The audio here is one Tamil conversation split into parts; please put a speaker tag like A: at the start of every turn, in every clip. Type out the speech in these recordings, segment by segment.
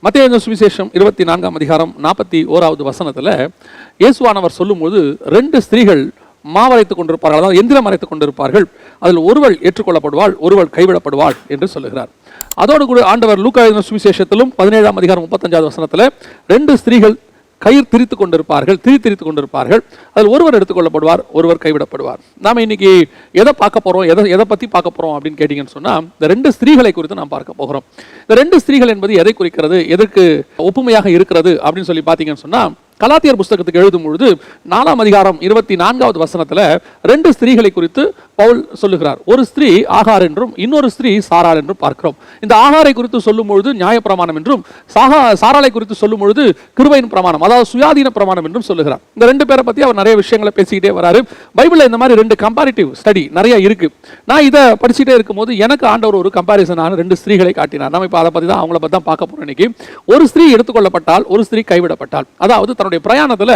A: மத்தேயு சுவிசேஷம் 24ஆம் அதிகாரம் 41வது வசனத்தில் இயேசுவானவர் சொல்லும்போது 2 ஸ்திரீகள் மாவரைத்துக் கொண்டிருப்பார்கள், அதாவது எந்திரம் அரைத்துக் கொண்டிருப்பார்கள். அதில் ஒருவள் ஏற்றுக்கொள்ளப்படுவாள், ஒருவள் கைவிடப்படுவாள் என்று சொல்லுகிறார். அதோடு கூட ஆண்டவர் லூக்கா சுவிசேஷத்திலும் 17ஆம் அதிகாரம் 35வது வசனத்தில் 2 ஸ்திரீகள் கயிறு திரித்துக் கொண்டிருப்பார்கள். அதில் ஒருவர் எடுத்துக்கொள்ளப்படுவார், ஒருவர் கைவிடப்படுவார். நாம் இன்னைக்கு எதை பார்க்க போறோம், எதை பத்தி பார்க்க போறோம் அப்படின்னு கேட்டீங்கன்னு சொன்னா, இந்த 2 ஸ்திரீகளை குறித்து நாம் பார்க்க போகிறோம். இந்த 2 ஸ்திரீகள் என்பது எதை குறிக்கிறது, எதற்கு ஒப்புமையாக இருக்கிறது அப்படின்னு சொல்லி பார்த்தீங்கன்னு சொன்னா, கலாத்தியர் புஸ்தகத்துக்கு எழுதும் பொழுது 4ஆம் அதிகாரம் 24வது வசனத்துல 2 ஸ்திரீகளை குறித்து பவுல் சொல்லுகிறார். ஒரு ஸ்திரீ ஆகார் என்றும் இன்னொரு ஸ்திரீ சாராள் என்றும் பார்க்கிறோம். இந்த ஆகாரை குறித்து சொல்லும் பொழுது நியாயப்பிரமாணம் என்றும், சாராளை குறித்து சொல்லும் பொழுது கிருபையின் பிரமாணம், அதாவது சுயாதீன பிரமாணம் என்றும் சொல்லுகிறார். இந்த 2 பேரை பத்தி அவர் நிறைய விஷயங்களை பேசிக்கிட்டே வராரு. பைபிள்ல இந்த மாதிரி 2 கம்பேரிட்டிவ் ஸ்டடி நிறைய இருக்கு. நான் இதை படிச்சுட்டே இருக்கும்போது எனக்கு ஆண்டவர் ஒரு கம்பாரிசனான 2 ஸ்திரீகளை காட்டினார். நம்ம இப்போ அதை பத்தி தான், அவங்கள பத்தி தான் பார்க்க போறோம் இன்னைக்கு. ஒரு ஸ்திரீ எடுத்துக்கொள்ளப்பட்டால், ஒரு ஸ்திரீ கைவிடப்பட்டால். அதாவது பிரயாணத்துல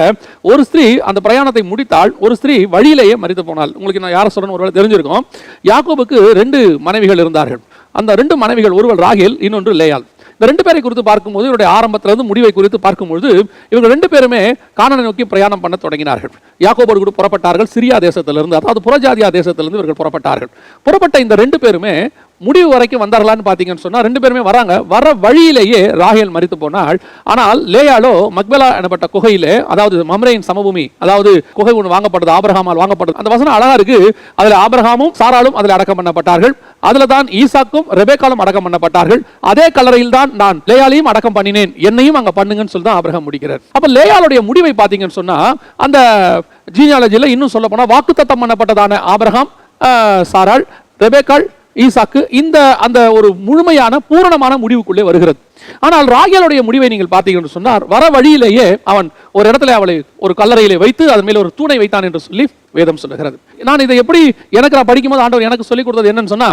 A: ஒரு ஸ்திரீ அந்த பிரயாணத்தை முடித்தால், ஒரு ஸ்திரீ வழியிலேயே மரித்து போனாள். உங்களுக்கு நான் யாரை சொல்றேன்னு ஒருவேளை தெரிஞ்சிருக்கும். யாக்கோபுக்கு 2 மனைவிகள் இருந்தார்கள். அந்த 2 மனைவிகள், ஒருவள் ராகேல், இன்னொன்று லேயாள். இந்த 2 பேரை குறித்து பார்க்கும்போது, இவருடைய ஆரம்பத்திலிருந்து முடிவை குறித்து பார்க்கும்போது, இவங்க 2 பேருமே கானானை நோக்கி பிரயாணம் பண்ண தொடங்கினார்கள். யாக்கோபோடு கூட புறப்பட்டார்கள். சிரியா தேசத்திலிருந்து, அதாவது புறஜாதியா தேசத்திலிருந்து இவர்கள் புறப்பட்டார்கள். புறப்பட்ட இந்த 2 பேருமே முடிவு வரைக்கும் வந்தார்களான்னு பார்த்தீங்கன்னு சொன்னா, 2 பேருமே வராங்க. வர வழியிலேயே ராகேல் மரித்து போனாள். ஆனால் லேயாளோ மக்பெலா எனப்பட்ட குகையிலே, அதாவது மம்ரேயின் சமபூமி, அதாவது குகை ஒன்று வாங்கப்பட்டது, ஆபிரகாமால் வாங்கப்பட்டது. அந்த வசனம் அழகா இருக்கு. அதில் ஆபிரகாமும் சாராளும் அதில் அடக்கம் பண்ணப்பட்டார்கள். அதுல தான் ஈசாக்கும் ரெபேக்காலும் அடக்கம் பண்ணப்பட்டார்கள். அதே கல்லறையில் தான் நான் லேயாளையும் அடக்கம் பண்ணினேன், என்னையும் அங்க பண்ணுங்கன்னு சொல்லி தான் ஆபிரகாம் முடிக்கிறார். அப்ப லேயாளுடைய முடிவை பார்த்தீங்கன்னு சொன்னா, அந்த ஜீனியாலஜில இன்னும் சொல்ல போனா வாக்குத்தத்தம் பண்ணப்பட்டதான ஆபிரகாம், சாராள், ரெபேக்காள், ஈசாக்கு, இந்த அந்த ஒரு முழுமையான பூரணமான முடிவுக்குள்ளே வருகிறது. ஆனால் ராகேலுடைய முடிவை நீங்கள் பார்த்தீங்கன்னு சொன்னார், வர வழியிலேயே அவன் ஒரு இடத்துல அவளை ஒரு கல்லறையிலே வைத்து அதன் மேல் ஒரு தூணை வைத்தான் என்று சொல்லி வேதம் சொல்லுகிறது. நான் இதை எப்படி நான் படிக்கும்போது ஆண்டவர் எனக்கு சொல்லிக் கொடுத்தது என்னன்னு சொன்னா,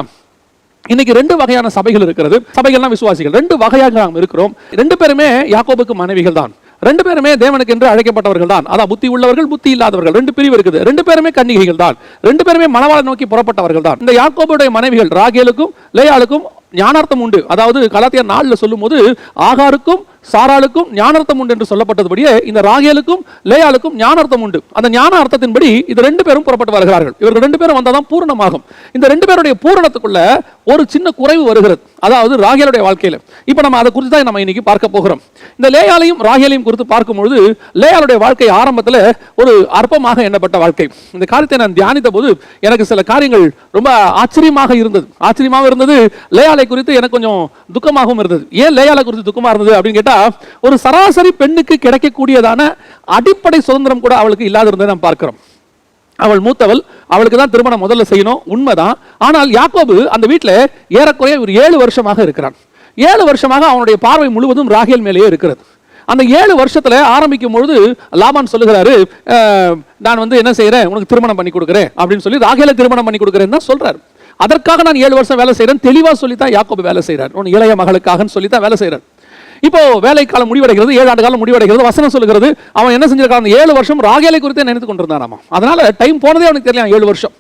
A: இன்னைக்கு 2 வகையான சபைகள் இருக்கிறது. சபைகள்லாம் விசுவாசிகள் 2 வகையாக நாம் இருக்கிறோம். 2 பேருமே யாக்கோபுக்கு மனைவிகள் தான். 2 பேருமே தேவனுக்கு என்று அழைக்கப்பட்டவர்கள் தான். அதான் புத்தி உள்ளவர்கள், புத்தி இல்லாதவர்கள், 2 பிரிவு இருக்குது. 2 பேருமே கன்னிகைகள் தான். 2 பேருமே மணவாளை நோக்கி புறப்பட்டவர்கள் தான். இந்த யாக்கோபுடைய மனைவிகள் ராகேலுக்கும் லேயாளுக்கும் ஞானார்த்தம் உண்டு. அதாவது கலாத்தியர் 4ல் சொல்லும்போது ஆகாருக்கும் சாராளுக்கும் ஞானார்த்தம் உண்டு என்று சொல்லப்பட்டதுபடியே இந்த ராகேலுக்கும் லேயாளுக்கும் ஞானார்த்தம் உண்டு. அந்த ஞான அர்த்தத்தின்படி இது 2 பேரும் புறப்பட்டு வருகிறார்கள். இவர்கள் 2 பேரும் வந்தாதான் பூரணமாகும். இந்த 2 பேருடைய பூரணத்துக்குள்ள ஒரு சின்ன குறைவு வருகிறது, அதாவது ராகேலுடைய வாழ்க்கையில. இப்ப நம்ம அதை குறித்து தான் நம்ம இன்னைக்கு பார்க்க போகிறோம். இந்த லேயாளையும் ராகேலையும் குறித்து பார்க்கும்பொழுது, லேயாளுடைய வாழ்க்கை ஆரம்பத்தில் ஒரு அற்பமாக எண்ணப்பட்ட வாழ்க்கை. இந்த காரியத்தை நான் தியானித்த போது எனக்கு சில காரியங்கள் ரொம்ப ஆச்சரியமாக இருந்தது. லேயாளை குறித்து எனக்கு கொஞ்சம் துக்கமாகவும் இருந்தது. ஏன் லேயாளை குறித்து துக்கமா இருந்தது அப்படின்னு கேட்டா, ஒரு சராசரி பெண்ணுக்கு கிடைக்கக்கூடியதான அடிப்படை சுதந்திரம் கூட அவளுக்கு இல்லாத இருந்ததை நாம் பார்க்கிறோம். அவள் மூத்தவள், அவளுக்கு தான் திருமணம் முதல்ல செய்யணும், உண்மைதான். ஆனால் யாக்கோபு அந்த வீட்டில் ஏறக்குறைய ஒரு 7 வருஷமாக இருக்கிறான். 7 வருஷமாக அவனுடைய பார்வை முழுவதும் ராகேல் மேலேயே இருக்கிறது. அந்த 7 வருஷத்துல ஆரம்பிக்கும் பொழுது லாபான் சொல்லுகிறாரு, நான் என்ன செய்யறேன், உனக்கு திருமணம் பண்ணி கொடுக்குறேன் அப்படின்னு சொல்லி ராகேலை திருமணம் பண்ணி கொடுக்குறேன்னு தான் சொல்றாரு. அதற்காக நான் 7 வருஷம் வேலை செய்யறேன் தெளிவா சொல்லித்தான் யாக்கோபு வேலை செய்யறார். உன் இளைய மகளுக்காக சொல்லித்தான் வேலை செய்யறார். இப்போ வேலை காலம் முடிவடைகிறது, 7 ஆண்டு காலம் முடிவடைகிறது. வசனம் சொல்லுகிறது, அவன் என்ன செஞ்சிருக்கான், 7 வருஷம் ராகேலை குறித்து நினைத்து கொண்டிருந்தான். அதனால டைம் போனதே அவனுக்கு தெரியல. 7 வருஷம்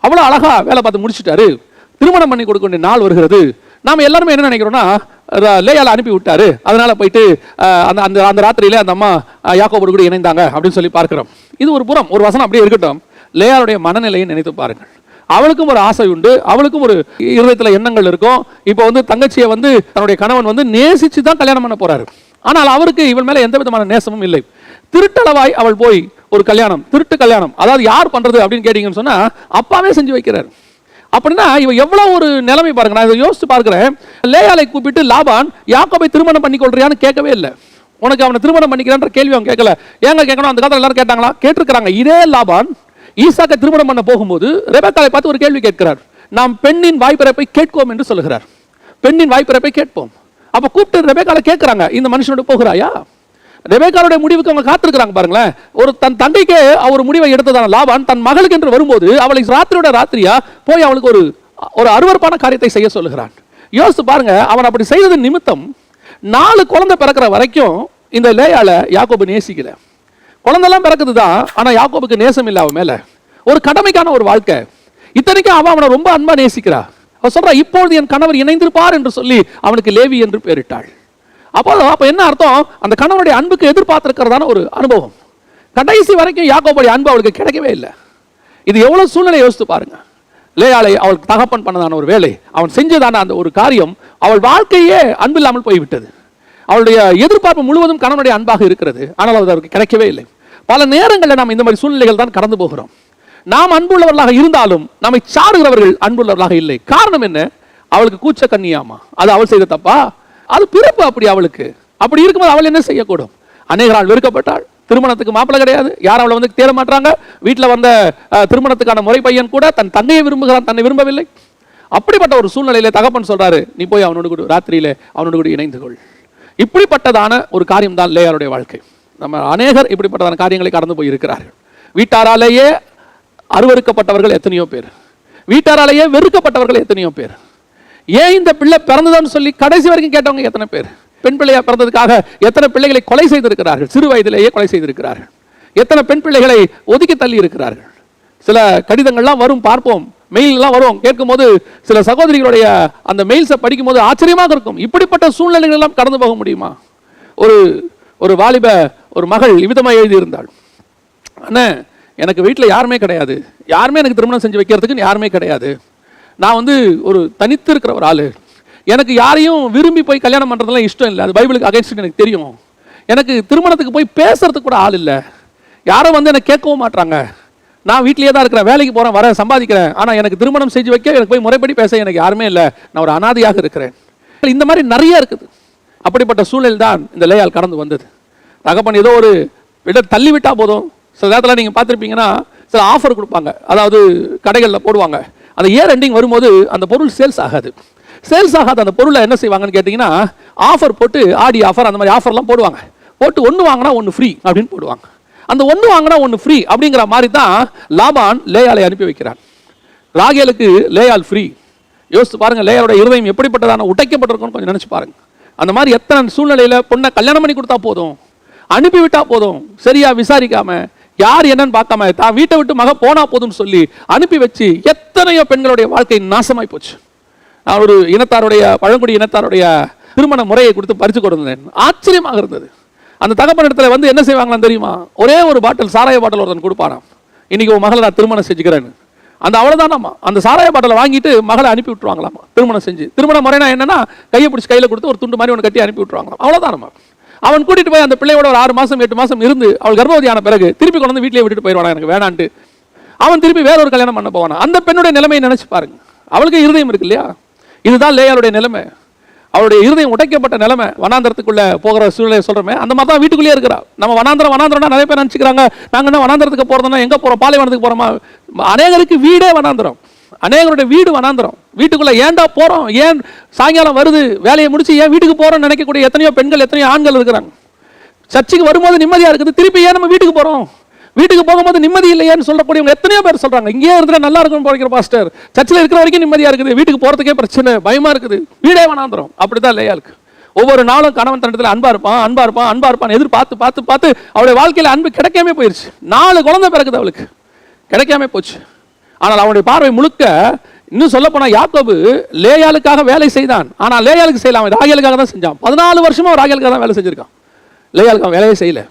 A: அவ்வளவு அழகா வேலை பார்த்து முடிச்சுட்டாரு. திருமணம் பண்ணி கொடுக்க வேண்டிய நாள் வருகிறது. நாம எல்லாருமே என்ன நினைக்கிறோம்னா, லேயாளை அனுப்பி விட்டாரு, அதனால போயிட்டு அந்த ராத்திரியில அந்த அம்மா யாக்கோபோடு கூட இணைந்தாங்க அப்படின்னு சொல்லி பார்க்கிறோம். இது ஒரு புறம், ஒரு வசனம் அப்படியே இருக்கட்டும். லேயாளுடைய மனநிலையை நினைத்து பாருங்கள். அவளுக்கும் ஒரு ஆசை உண்டு, அவளுக்கும் ஒரு இருதயத்தில் எண்ணங்கள் இருக்கும். இப்போ தங்கச்சியை தன்னுடைய கணவன் நேசிச்சு தான் கல்யாணம் பண்ண போறாரு. ஆனால் அவருக்கு இவள் மேல எந்த விதமான நேசமும் இல்லை. திருட்டளவாய் அவள் போய் ஒரு கல்யாணம், திருட்டு கல்யாணம். அதாவது யார் பண்றது அப்படின்னு கேட்டீங்கன்னு சொன்னா, அப்பாவே செஞ்சு வைக்கிறார். அப்படின்னா இவ எவ்வளவு ஒரு நிலைமை பாருங்க. நான் இதை யோசிச்சு பார்க்கிறேன். லேயாளை கூப்பிட்டு லாபான் யாக்கோபை திருமணம் பண்ணி கொள்றியான்னு கேட்கவே இல்லை. உனக்கு அவனை திருமணம் பண்ணிக்கிறான்ற கேள்வி அவன் கேட்கல. ஏங்க கேட்கணும், அந்த காலத்துல எல்லாரும் கேட்டாங்களா? கேட்டிருக்கிறாங்க. இதே லாபான் ஈசாக்கை திருமணம் பண்ண போகும்போது ரெபெக்காளை பார்த்து ஒரு கேள்வி கேட்கிறார். நாம் பெண்ணின் வாய்ப்பிறப்பை கேட்போம் என்று சொல்லுகிறார். பெண்ணின் வாய்ப்பிறப்பை கேட்போம். அப்ப கூப்பிட்டு ரெபெக்காளை கேட்கிறாங்க, இந்த மனுஷனோட போகிறாயா? ரெபெக்காளுடைய முடிவுக்கு அவங்க காத்திருக்கிறாங்க பாருங்களேன். ஒரு தன் தங்கைக்கு அவர் முடிவை எடுத்ததான லாபான் தன் மகளுக்கு என்று வரும்போது அவளை ராத்திரியா போய் அவளுக்கு ஒரு அருவருப்பான காரியத்தை செய்ய சொல்லுகிறான். யோசித்து பாருங்க, அவன் அப்படி செய்தது நிமித்தம் 4 குழந்தை பிறக்கிற வரைக்கும் இந்த லேயாளை யாக்கோபு நேசிக்கல. குழந்தைலாம் பிறக்குது தான், ஆனா யாக்கோபுக்கு நேசம் இல்லை அவன் மேல. ஒரு கடமைக்கான ஒரு வாழ்க்கை. இத்தனைக்கும் அவனை ரொம்ப அன்பா நேசிக்கிறா. அவன் சொல்றா, இப்பொழுது என் கணவர் இணைந்திருப்பார் என்று சொல்லி அவனுக்கு லேவி என்று பெயரிட்டாள். அப்போ என்ன அர்த்தம்? அந்த கணவனுடைய அன்புக்கு எதிர்பார்த்திருக்கிறதான ஒரு அனுபவம். கடைசி வரைக்கும் யாக்கோபுடைய அன்பு அவளுக்கு கிடைக்கவே இல்லை. இது எவ்வளவு சூழ்நிலை யோசித்து பாருங்க. லேயாளை அவளுக்கு தகப்பன் பண்ணதான ஒரு வேலை, அவன் செஞ்சதான அந்த ஒரு காரியம் அவள் வாழ்க்கையே அன்பில்லாமல் போய்விட்டது. அவளுடைய எதிர்பார்ப்பு முழுவதும் கணவனுடைய அன்பாக இருக்கிறது, ஆனால் அது அவருக்கு கிடைக்கவே இல்லை. பல நேரங்களில் நாம் இந்த மாதிரி சூழ்நிலைகள் தான் கடந்து போகிறோம். நாம் அன்புள்ளவர்களாக இருந்தாலும் நம்மை சாடுகிறவர்கள் அன்புள்ளவர்களாக இல்லை. காரணம் என்ன? அவளுக்கு கூச்ச கண்ணியாமா? அது அவள் செய்த தப்பா? அது பிறப்பு அப்படி. அவளுக்கு அப்படி இருக்கும்போது அவள் என்ன செய்யக்கூடும்? அநேகரால் வெறுக்கப்பட்டாள். திருமணத்துக்கு மாப்பிள்ளை கிடையாது, யாரும் அவளை வந்து தேட மாட்டாங்க. வீட்டில் வந்த திருமணத்துக்கான முறை பையன் கூட தன் தங்கையை விரும்புகிறான், தன்னை விரும்பவில்லை. அப்படிப்பட்ட ஒரு சூழ்நிலையில தகப்பன் சொல்றாரு, நீ போய் அவனோடு கூட ராத்திரியில அவனோடு கூட இணைந்து கொள். இப்படிப்பட்டதான ஒரு காரியம் தான் லேயாளுடைய வாழ்க்கை. நம்ம அநேகர் இப்படிப்பட்டதான காரியங்களை கடந்து போய் இருக்கிறார்கள். வீட்டாராலேயே அருவருக்கப்பட்டவர்கள் எத்தனையோ பேர், வீட்டாராலேயே வெறுக்கப்பட்டவர்கள் எத்தனையோ பேர். ஏன் இந்த பிள்ளை பிறந்ததுன்னு சொல்லி கடைசி வரைக்கும் கேட்டவங்க எத்தனை பேர்? பெண் பிள்ளையா பிறந்ததுக்காக எத்தனை பிள்ளைகளை கொலை செய்திருக்கிறார்கள், சிறு வயதிலேயே கொலை செய்திருக்கிறார்கள். எத்தனை பெண் பிள்ளைகளை ஒதுக்கி தள்ளி இருக்கிறார்கள். சில கடிதங்கள்லாம் வரும், பார்ப்போம், மெயிலெல்லாம் வரும். கேட்கும் போது சில சகோதரிகளுடைய அந்த மெயில்ஸை படிக்கும் போது ஆச்சரியமாக இருக்கும். இப்படிப்பட்ட சூழ்நிலைகள் எல்லாம் கடந்து போக முடியுமா? ஒரு வாலிப ஒரு மகள் இவ்விதமாக எழுதியிருந்தாள், அண்ணே எனக்கு வீட்டில் யாருமே கிடையாது, யாருமே எனக்கு திருமணம் செஞ்சு வைக்கிறதுக்குன்னு யாருமே கிடையாது. நான் வந்து ஒரு தனித்து இருக்கிற ஒரு ஆள். எனக்கு யாரையும் விரும்பி போய் கல்யாணம் பண்ணுறதுலாம் இஷ்டம் இல்லை, அது பைபிளுக்கு அகைன்ஸ்ட் எனக்கு தெரியும். எனக்கு திருமணத்துக்கு போய் பேசுறதுக்கு கூட ஆள் இல்லை, யாரும் வந்து எனக்கு கேட்கவும் மாட்டாங்க. நான் வீட்டிலேயே தான் இருக்கிறேன், வேலைக்கு போகிறேன், வரேன், சம்பாதிக்கிறேன். ஆனால் எனக்கு திருமணம் செஞ்சு வைக்க, எனக்கு போய் முறைப்படி பேச எனக்கு யாருமே இல்லை, நான் ஒரு அனாதையாக இருக்கிறேன். இந்த மாதிரி நிறைய இருக்குது. அப்படிப்பட்ட சூழ்நிலை தான் இந்த லேயாள் கடந்து வந்தது. தகப்பன் ஏதோ ஒரு இட தள்ளி விட்டால் போதும். சில நேரத்தில் நீங்கள் பார்த்துருப்பீங்கன்னா சில ஆஃபர் கொடுப்பாங்க, அதாவது கடைகளில் போடுவாங்க. அந்த இயர் எண்டிங் வரும்போது அந்த பொருள் சேல்ஸ் ஆகாது. சேல்ஸ் ஆகாத அந்த பொருளை என்ன செய்வாங்கன்னு கேட்டிங்கன்னா, ஆஃபர் போட்டு ஆடி ஆஃபர் அந்த மாதிரி ஆஃபர்லாம் போடுவாங்க. போட்டு ஒன்று வாங்கினா ஒன்று ஃப்ரீ அப்படின்னு போடுவாங்க. அந்த ஒன்று வாங்கினா ஒன்று ஃப்ரீ அப்படிங்கிற மாதிரி தான் லாபான் லேயாளை அனுப்பி வைக்கிறான். ராகேலுக்கு லேயாள் ஃப்ரீ. யோசித்து பாருங்க, லேயாளோட இருதயம் எப்படிப்பட்டதான உடைக்கப்பட்டிருக்கும்னு கொஞ்சம் நினச்சி பாருங்க. அந்த மாதிரி எத்தனை சூழ்நிலையில் பொண்ணை கல்யாணம் பண்ணி கொடுத்தா போதும், அனுப்பிவிட்டா போதும், சரியா விசாரிக்காம யார் என்னன்னு பார்க்காம தான் வீட்டை விட்டு மக போனா போதும்னு சொல்லி அனுப்பி வச்சு எத்தனையோ பெண்களுடைய வாழ்க்கை நாசமாய் போச்சு. நான் ஒரு இனத்தாருடைய, பழங்குடி இனத்தாருடைய திருமண முறையை கொடுத்து பறிச்சு கொடுத்தேன். ஆச்சரியமாக இருந்தது. அந்த தகப்பன் இடத்துல வந்து என்ன செய்வாங்களான்னு தெரியுமா? ஒரே ஒரு பாட்டில் சாராய பாட்டில் ஒருத்தன் கொடுப்பானாம், இன்னைக்கு உன் மகளை நான் திருமணம் செஞ்சுக்கிறேன்னு. அந்த அவ்வளோதானாமா, அந்த சாராய பாட்டிலை வாங்கிட்டு மகளை அனுப்பி விட்டுருவாங்களாமா திருமணம் செஞ்சு. திருமண முறைனா என்னன்னா, கையை பிடிச்சி கையில் கொடுத்து ஒரு துண்டு மாதிரி ஒன்று கட்டி அனுப்பி விட்டுருவாங்களாம். அவ்வளோதானமா. அவன் கூட்டிட்டு போய் அந்த பிள்ளையோட ஒரு 6 மாதம் 8 மாதம் இருந்து அவள் கர்ப்பவதியான பிறகு திருப்பி கொண்டு வந்து வீட்டிலே விட்டுட்டு போயிடுவானா, எனக்கு வேணான்ட்டு. அவன் திருப்பி வேற ஒரு கல்யாணம் பண்ண போவானா. அந்த பெண்ணுடைய நிலைமையை நினைச்சு பாருங்க. அவளுக்கு இருதயம் இருக்கு இல்லையா? இதுதான் லேயாளுடைய நிலைமை. அவருடைய இருதயம் உடைக்கப்பட்ட நிலைமை. வனாந்திரத்துக்குள்ள போகிற சூழ்நிலையை சொல்றமே, அந்த மாதிரி தான் வீட்டுக்குள்ளேயே இருக்கிறா. நம்ம வனாந்திரம்னா நிறைய பேர் நினைச்சுக்கிறாங்க, நாங்க என்ன வனாந்திரத்துக்கு போறதுன்னா எங்க போறோம், பாலைவனத்துக்கு போறோமா? அநேகருக்கு வீடே வனாந்திரம், அநேகருடைய வீடு வனாந்திரம். வீட்டுக்குள்ள ஏன்டா போறோம், ஏன் சாயங்காலம் வருது வேலையை முடிச்சு ஏன் வீட்டுக்கு போறோம்னு நினைக்கக்கூடிய எத்தனையோ பெண்கள், எத்தனையோ ஆண்கள் இருக்கிறாங்க. சர்ச்சுக்கு வரும்போது நிம்மதியா இருக்குது, திருப்பி ஏன் நம்ம வீட்டுக்கு போறோம், வீட்டுக்கு போகும்போது நிம்மதி இல்லையான்னு சொல்லக்கூடியவங்க எத்தனையோ பேர் சொல்றாங்க. இங்கேயே இருக்கிற நல்லா இருக்குன்னு போகிற பாஸ்டர், சர்ச்சில் இருக்கிற வரைக்கும் நிம்மதியா இருக்குது, வீட்டுக்கு போறதுக்கே பிரச்சனை, பயமா இருக்குது, வீடே வனாந்திரம். அப்படிதான் லேயாளுக்கு. ஒவ்வொரு நாளும் கணவன் தண்டத்தில் அன்பா இருப்பான் எதிர்பார்த்து பார்த்து பார்த்து அவளுடைய வாழ்க்கையில அன்பு கிடைக்காம போயிருச்சு. 4 குழந்தை பிறகுது அவளுக்கு, கிடைக்காம போச்சு. ஆனால் அவனுடைய பார்வை முழுக்க, இன்னும் சொல்ல போனா யாக்கோபு லேயாளுக்காக வேலை செய்தான். ஆனால் லேயாளுக்கு செய்யலாம், ராகேலுக்காக தான் செஞ்சான். 14 வருஷமா ராகேலுக்காக தான் வேலை செஞ்சிருக்கான், லேயாளுக்காக வேலையே செய்யல.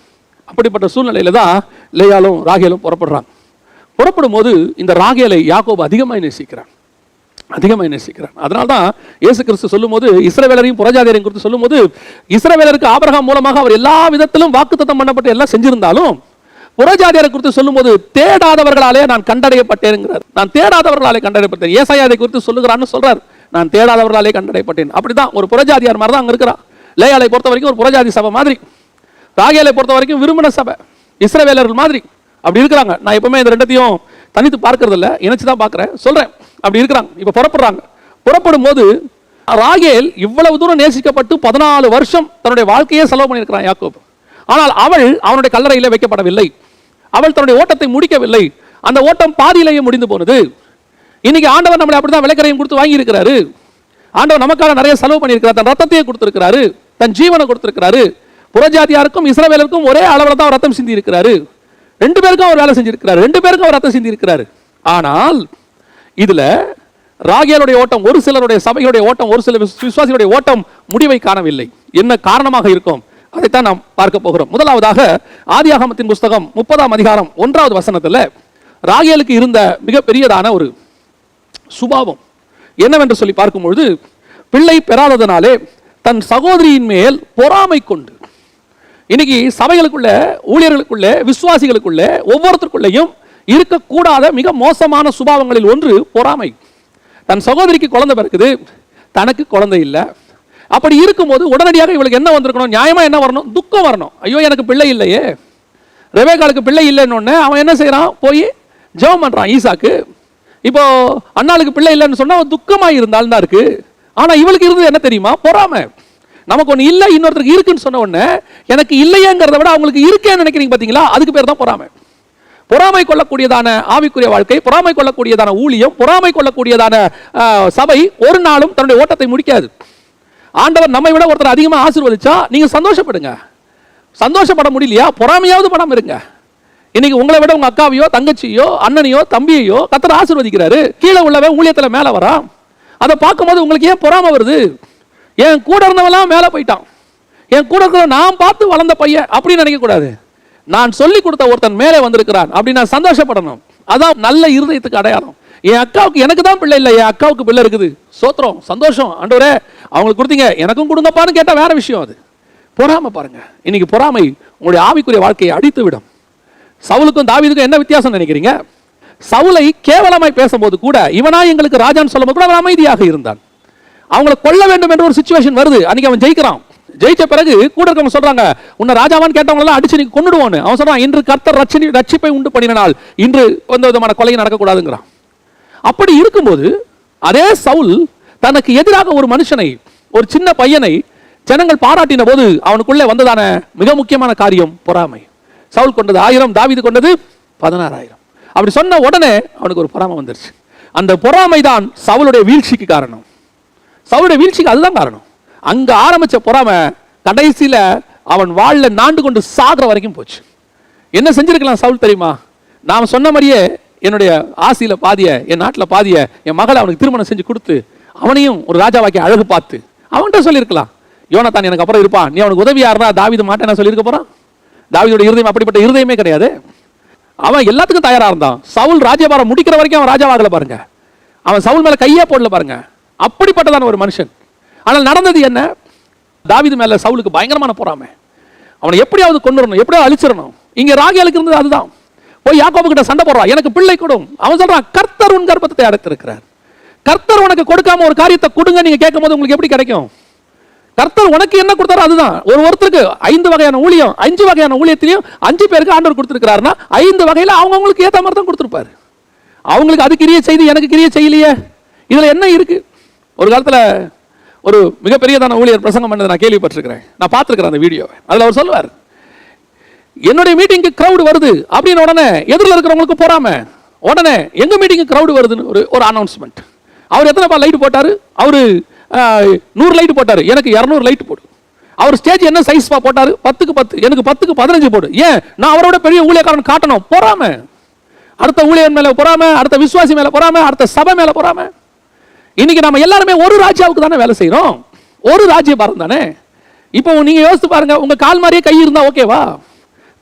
A: அப்படிப்பட்ட சூழ்நிலையில தான் லேயாலும் ராகேலும் புறப்படுறாங்க. புறப்படும் போது இந்த ராகேலை யாக்கோபு அதிகமாக நேசிக்கிறான். அதனால தான் இயேசு கிறிஸ்து சொல்லும் போது இஸ்ரவேலரையும் புறஜாதியரையும் குறித்து சொல்லும் போது, இஸ்ரவேலருக்கு ஆபிரகாம் மூலமாக அவர் எல்லா விதத்திலும் வாக்குத்தத்தம் பண்ணப்பட்டு எல்லாம் செஞ்சிருந்தாலும், புறஜாதியரை குறித்து சொல்லும் போது தேடாதவர்களாலே நான் கண்டடையப்பட்டேன்ங்கிறார். நான் தேடாதவர்களாலே கண்டடையப்பட்டேன். ஏசாயா அதை குறித்து சொல்லுகிறான்னு சொல்றார், நான் தேடாதவர்களாலே கண்டடையப்பட்டேன். அப்படிதான் ஒரு புறஜாதியார் மாதிரி தான் அங்க இருக்கிறான். லேயாளை பொறுத்த வரைக்கும் ஒரு புறஜாதி சபை மாதிரி, ராகேலை பொறுத்த வரைக்கும் விரும்பின சபை, இஸ்ரவேலர்கள் மாதிரி அப்படி இருக்கிறாங்க. நான் எப்பவுமே இந்த ரெண்டத்தையும் தனித்து பார்க்கறது இல்லை, இணைச்சு தான் பார்க்கிறேன், சொல்றேன். அப்படி இருக்கிறாங்க. இப்ப புறப்படுறாங்க. புறப்படும் போது ராகேல் இவ்வளவு தூரம் நேசிக்கப்பட்டு 14 வருஷம் தன்னுடைய வாழ்க்கையே செலவு பண்ணியிருக்கிறான் யாக்கோபு. ஆனால் அவள் அவனுடைய கல்லறையில வைக்கப்படவில்லை. அவள் தன்னுடைய ஓட்டத்தை முடிக்கவில்லை. அந்த ஓட்டம் பாதியிலேயே முடிந்து போனது. இன்னைக்கு ஆண்டவர் நம்மளை அப்படிதான் விலைக்கரையும் கொடுத்து வாங்கி இருக்கிறாரு. ஆண்டவர் நமக்காக நிறைய செலவு பண்ணியிருக்கிறார். தன் ரத்தத்தையே கொடுத்திருக்கிறாரு, தன் ஜீவனை கொடுத்திருக்கிறாரு. புறஜாதியாருக்கும் இஸ்ரவேலருக்கும் ஒரே அளவில் தான் ரத்தம் சிந்தி இருக்கிறாரு. 2 பேருக்கும் அவர் வேலை செஞ்சிருக்கிறாரு, 2 பேருக்கும் அவர் ரத்தம் சிந்தி இருக்கிறாரு. ஆனால் இதுல ராகேலுடைய ஓட்டம், ஒரு சிலருடைய சபைகளுடைய ஓட்டம், ஒரு சில விசுவாசிகளுடைய ஓட்டம் முடிவை காணவில்லை. என்ன காரணமாக இருக்கும்? அதைத்தான் நாம் பார்க்க போகிறோம். முதலாவதாக ஆதியாகமத்தின் புஸ்தகம் 30ஆம் அதிகாரம் 1வது வசனத்தில் ராகேலுக்கு இருந்த மிகப்பெரியதான ஒரு சுபாவம் என்னவென்று சொல்லி பார்க்கும்பொழுது, பிள்ளை பெறாததனாலே தன் சகோதரியின் மேல் பொறாமை கொண்டு. இன்னைக்கு சபைகளுக்குள்ள, ஊழியர்களுக்குள்ள, விசுவாசிகளுக்குள்ள ஒவ்வொருத்தருக்குள்ளேயும் இருக்கக்கூடாத மிக மோசமான சுபாவங்களில் ஒன்று பொறாமை. தன் சகோதரிக்கு குழந்தை பிறக்குது, தனக்கு குழந்தை இல்லை. அப்படி இருக்கும்போது உடனடியாக இவளுக்கு என்ன வந்திருக்கணும்? நியாயமா என்ன வரணும்? துக்கம் வரணும். ஐயோ எனக்கு பிள்ளை இல்லையே, ரெபேக்காளுக்கு பிள்ளை இல்லைன்னு அவன் என்ன செய்யறான்? போய் ஜெபம் பண்றான் ஈசாக்கு. இப்போ அண்ணாளுக்கு பிள்ளை இல்லைன்னு சொன்னா துக்கமாக இருந்தாலும் தான் இருக்கு. ஆனா இவளுக்கு இருந்தது என்ன தெரியுமா? பொறாமை. நமக்கு ஒன்று இல்லை, இன்னொருத்தருக்கு இருக்குன்னு சொன்ன உடனே எனக்கு இல்லையேங்கிறத விட அவங்களுக்கு இருக்கேன்னு நினைக்கிறீங்க பார்த்தீங்களா? அதுக்கு பேர் தான் பொறாமை. பொறாமை கொள்ளக்கூடியதான ஆவிக்குரிய வாழ்க்கை, பொறாமை கொள்ளக்கூடியதான ஊழியம், பொறாமை கொள்ளக்கூடியதான சபை ஒரு நாளும் தன்னுடைய ஓட்டத்தை முடிக்காது. ஆண்டவர் நம்மை விட ஒருத்தர் அதிகமாக ஆசீர்வதிச்சா நீங்க சந்தோஷப்படுங்க. சந்தோஷப்பட முடியலையா? பொறாமையாவது படாம இருங்க. இன்னைக்கு உங்களை விட உங்க அக்காவையோ, தங்கச்சியோ, அண்ணனையோ, தம்பியையோ கர்த்தர் ஆசீர்வதிக்கிறாரு. கீழே உள்ளவன் ஊழியத்தில் மேலே வரான். அதை பார்க்கும்போது உங்களுக்கு ஏன் பொறாமை வருது? என் கூட இருந்தவெல்லாம் மேலே போயிட்டான், என் கூட இருக்கிற நான் பார்த்து வளர்ந்த பையன் அப்படின்னு நினைக்க கூடாது. நான் சொல்லி கொடுத்த ஒருத்தன் மேலே வந்திருக்கிறான் அப்படி நான் சந்தோஷப்படணும். அதான் நல்ல இருதயத்துக்கு அடையாளம். என் அக்காவுக்கு, எனக்கு தான் பிள்ளை இல்லை, என் அக்காவுக்கு பிள்ளை இருக்குது, சோத்திரம், சந்தோஷம், ஆண்டவரே அவங்களுக்கு கொடுத்தீங்க, எனக்கும் கொடுங்கப்பான்னு கேட்டால் வேற விஷயம். அது பொறாமை. பாருங்க, இன்னைக்கு பொறாமை உங்களுடைய ஆவிக்குரிய வாழ்க்கையை அடித்து விடும். சவுலுக்கும் தாவீதுக்கும் என்ன வித்தியாசம் நினைக்கிறீங்க? சவுலை கேவலமாய் பேசும்போது கூட, இவனா எங்களுக்கு ராஜான்னு சொல்லும்போது கூட அவன் அமைதியாக இருந்தான். அவங்களை கொல்ல வேண்டும் என்ற ஒரு சிச்சுவேஷன் வருது. அன்னைக்கு அவன் ஜெயிக்கிறான். ஜெயிச்ச பிறகு கூட இருக்கவங்க சொல்றாங்க, உன்னை ராஜாவான்னு கேட்டவங்க எல்லாம் அடிச்சு நீ கொன்னுடுவோன்னு. அவன் சொல்றான், இன்று கர்த்தர் ரட்சிப்பை உண்டு பண்ணினால் இன்று எந்த விதமான கொலை நடக்கக்கூடாதுங்கிறான். அப்படி இருக்கும்போது அதே சவுல் தனக்கு எதிராக ஒரு மனுஷனை, ஒரு சின்ன பையனை ஜனங்கள் பாராட்டின போது அவனுக்குள்ளே வந்ததான மிக முக்கியமான காரியம் பொறாமை. சவுல் கொண்டது 1000, தாவீது கொண்டது 16,000. அப்படி சொன்ன உடனே அவனுக்கு ஒரு பொறாமை வந்துருச்சு. அந்த பொறாமை தான் சவுலுடைய வீழ்ச்சிக்கு காரணம். சவுலுடைய வீழ்ச்சிக்கு அதுதான் காரணம். அங்க ஆரம்பிச்ச பொறாமை கடைசியில அவன் வாழ நாண்டு கொண்டு சாகிற வரைக்கும் போச்சு. என்ன செஞ்சிருக்கலாம் சவுல் தெரியுமா? நான் சொன்ன மாதிரியே என்னுடைய ஆசியில பாதிய, என் நாட்டில் பாதிய, என் மகளை அவனுக்கு திருமணம் செஞ்சு கொடுத்து அவனையும் ஒரு ராஜாவாக்கி அழகு பார்த்து அவன்கிட்ட சொல்லியிருக்கலாம், யோனத்தான் எனக்கு அப்புறம் இருப்பான், நீ அவனுக்கு உதவியா இருந்தா தாவீது மாட்டேன் சொல்லியிருக்க போறான். தாவீதுடைய இருதயம் அப்படிப்பட்ட இருதயமே கிடையாது. அவன் எல்லாத்துக்கும் தயாரா இருந்தான். சவுல் ராஜ்யபாரம் முடிக்கிற வரைக்கும் அவன் ராஜாவாகல பாருங்க. அவன் சவுல் மேல கையே போடல பாருங்க. அப்படிப்பட்டதான ஒரு மனுஷன். ஆனால் நடந்தது என்ன? தாவீது மேல சவுலுக்கு பயங்கரமான பொறாமை. அவனை எப்படியாவது கொண்டுறணும், எப்படியாவது அழிச்சிடணும். இங்க ராகேலுக்கு இருந்தது அதுதான். போய் யாக்கோபு கிட்ட சண்டை போடுறான், எனக்கு பிள்ளை கொடும். அவன் சொல்றான், கர்த்தர் உன் கர்ப்பத்தை அடைத்திருக்கிறார். கர்த்தர் உனக்கு கொடுக்காம ஒரு காரியத்தை கொடுங்க நீங்க கேட்கும் போது உங்களுக்கு எப்படி கிடைக்கும்? கர்த்தர் உனக்கு என்ன கொடுத்தாரோ அதுதான். ஒருத்தருக்கு 5 வகையான ஊழியம், 5 வகையான ஊழியத்திலையும் 5 பேருக்கு ஆண்டவர் கொடுத்திருக்கிறாருன்னா 5 வகையில அவங்களுக்கு ஏத்த மாதிரி தான் கொடுத்திருப்பாரு. அவங்களுக்கு அது கிரியை செய்து எனக்கு கிரியை செய்யலையே, இதுல என்ன இருக்கு? ஒரு காலத்துல ஒரு மிகப்பெரியதான ஊழியர் பிரசங்கம் பண்ணதை நான் கேள்விப்பட்டிருக்கிறேன், நான் பார்த்துருக்கிறேன் அந்த வீடியோவை. அதில் அவர் சொல்லுவார், என்னுடைய மீட்டிங்க்கு கிரௌடு வருது அப்படின்னு உடனே எதிரில் இருக்கிறவங்களுக்கு போறாம உடனே எங்க மீட்டிங்கு கிரௌடு வருதுன்னு ஒரு அனௌன்ஸ்மெண்ட். அவர் எத்தனை லைட் போட்டாரு? அவரு 100 லைட் போட்டாரு, எனக்கு 200 லைட் போடு. அவர் ஸ்டேஜ் என்ன சைஸ் போட்டாரு? 10க்கு 10, எனக்கு 10க்கு 15 போடு. ஏன்? நான் அவரோட பெரிய ஊழியக்காரன் காட்டணும். போறாம அடுத்த ஊழியர் மேல பொறாம, அடுத்த விசுவாசி மேல பொறாம, அடுத்த சபை மேல பொறாம. இன்னைக்கு நம்ம எல்லாருமே ஒரு ராஜ்யாவுக்கு தானே வேலை செய்யறோம், ஒரு ராஜ்ய பாரம் தானே. இப்போ நீங்க யோசித்து பாருங்க, உங்க கால் மாதிரியே கை இருந்தா ஓகேவா?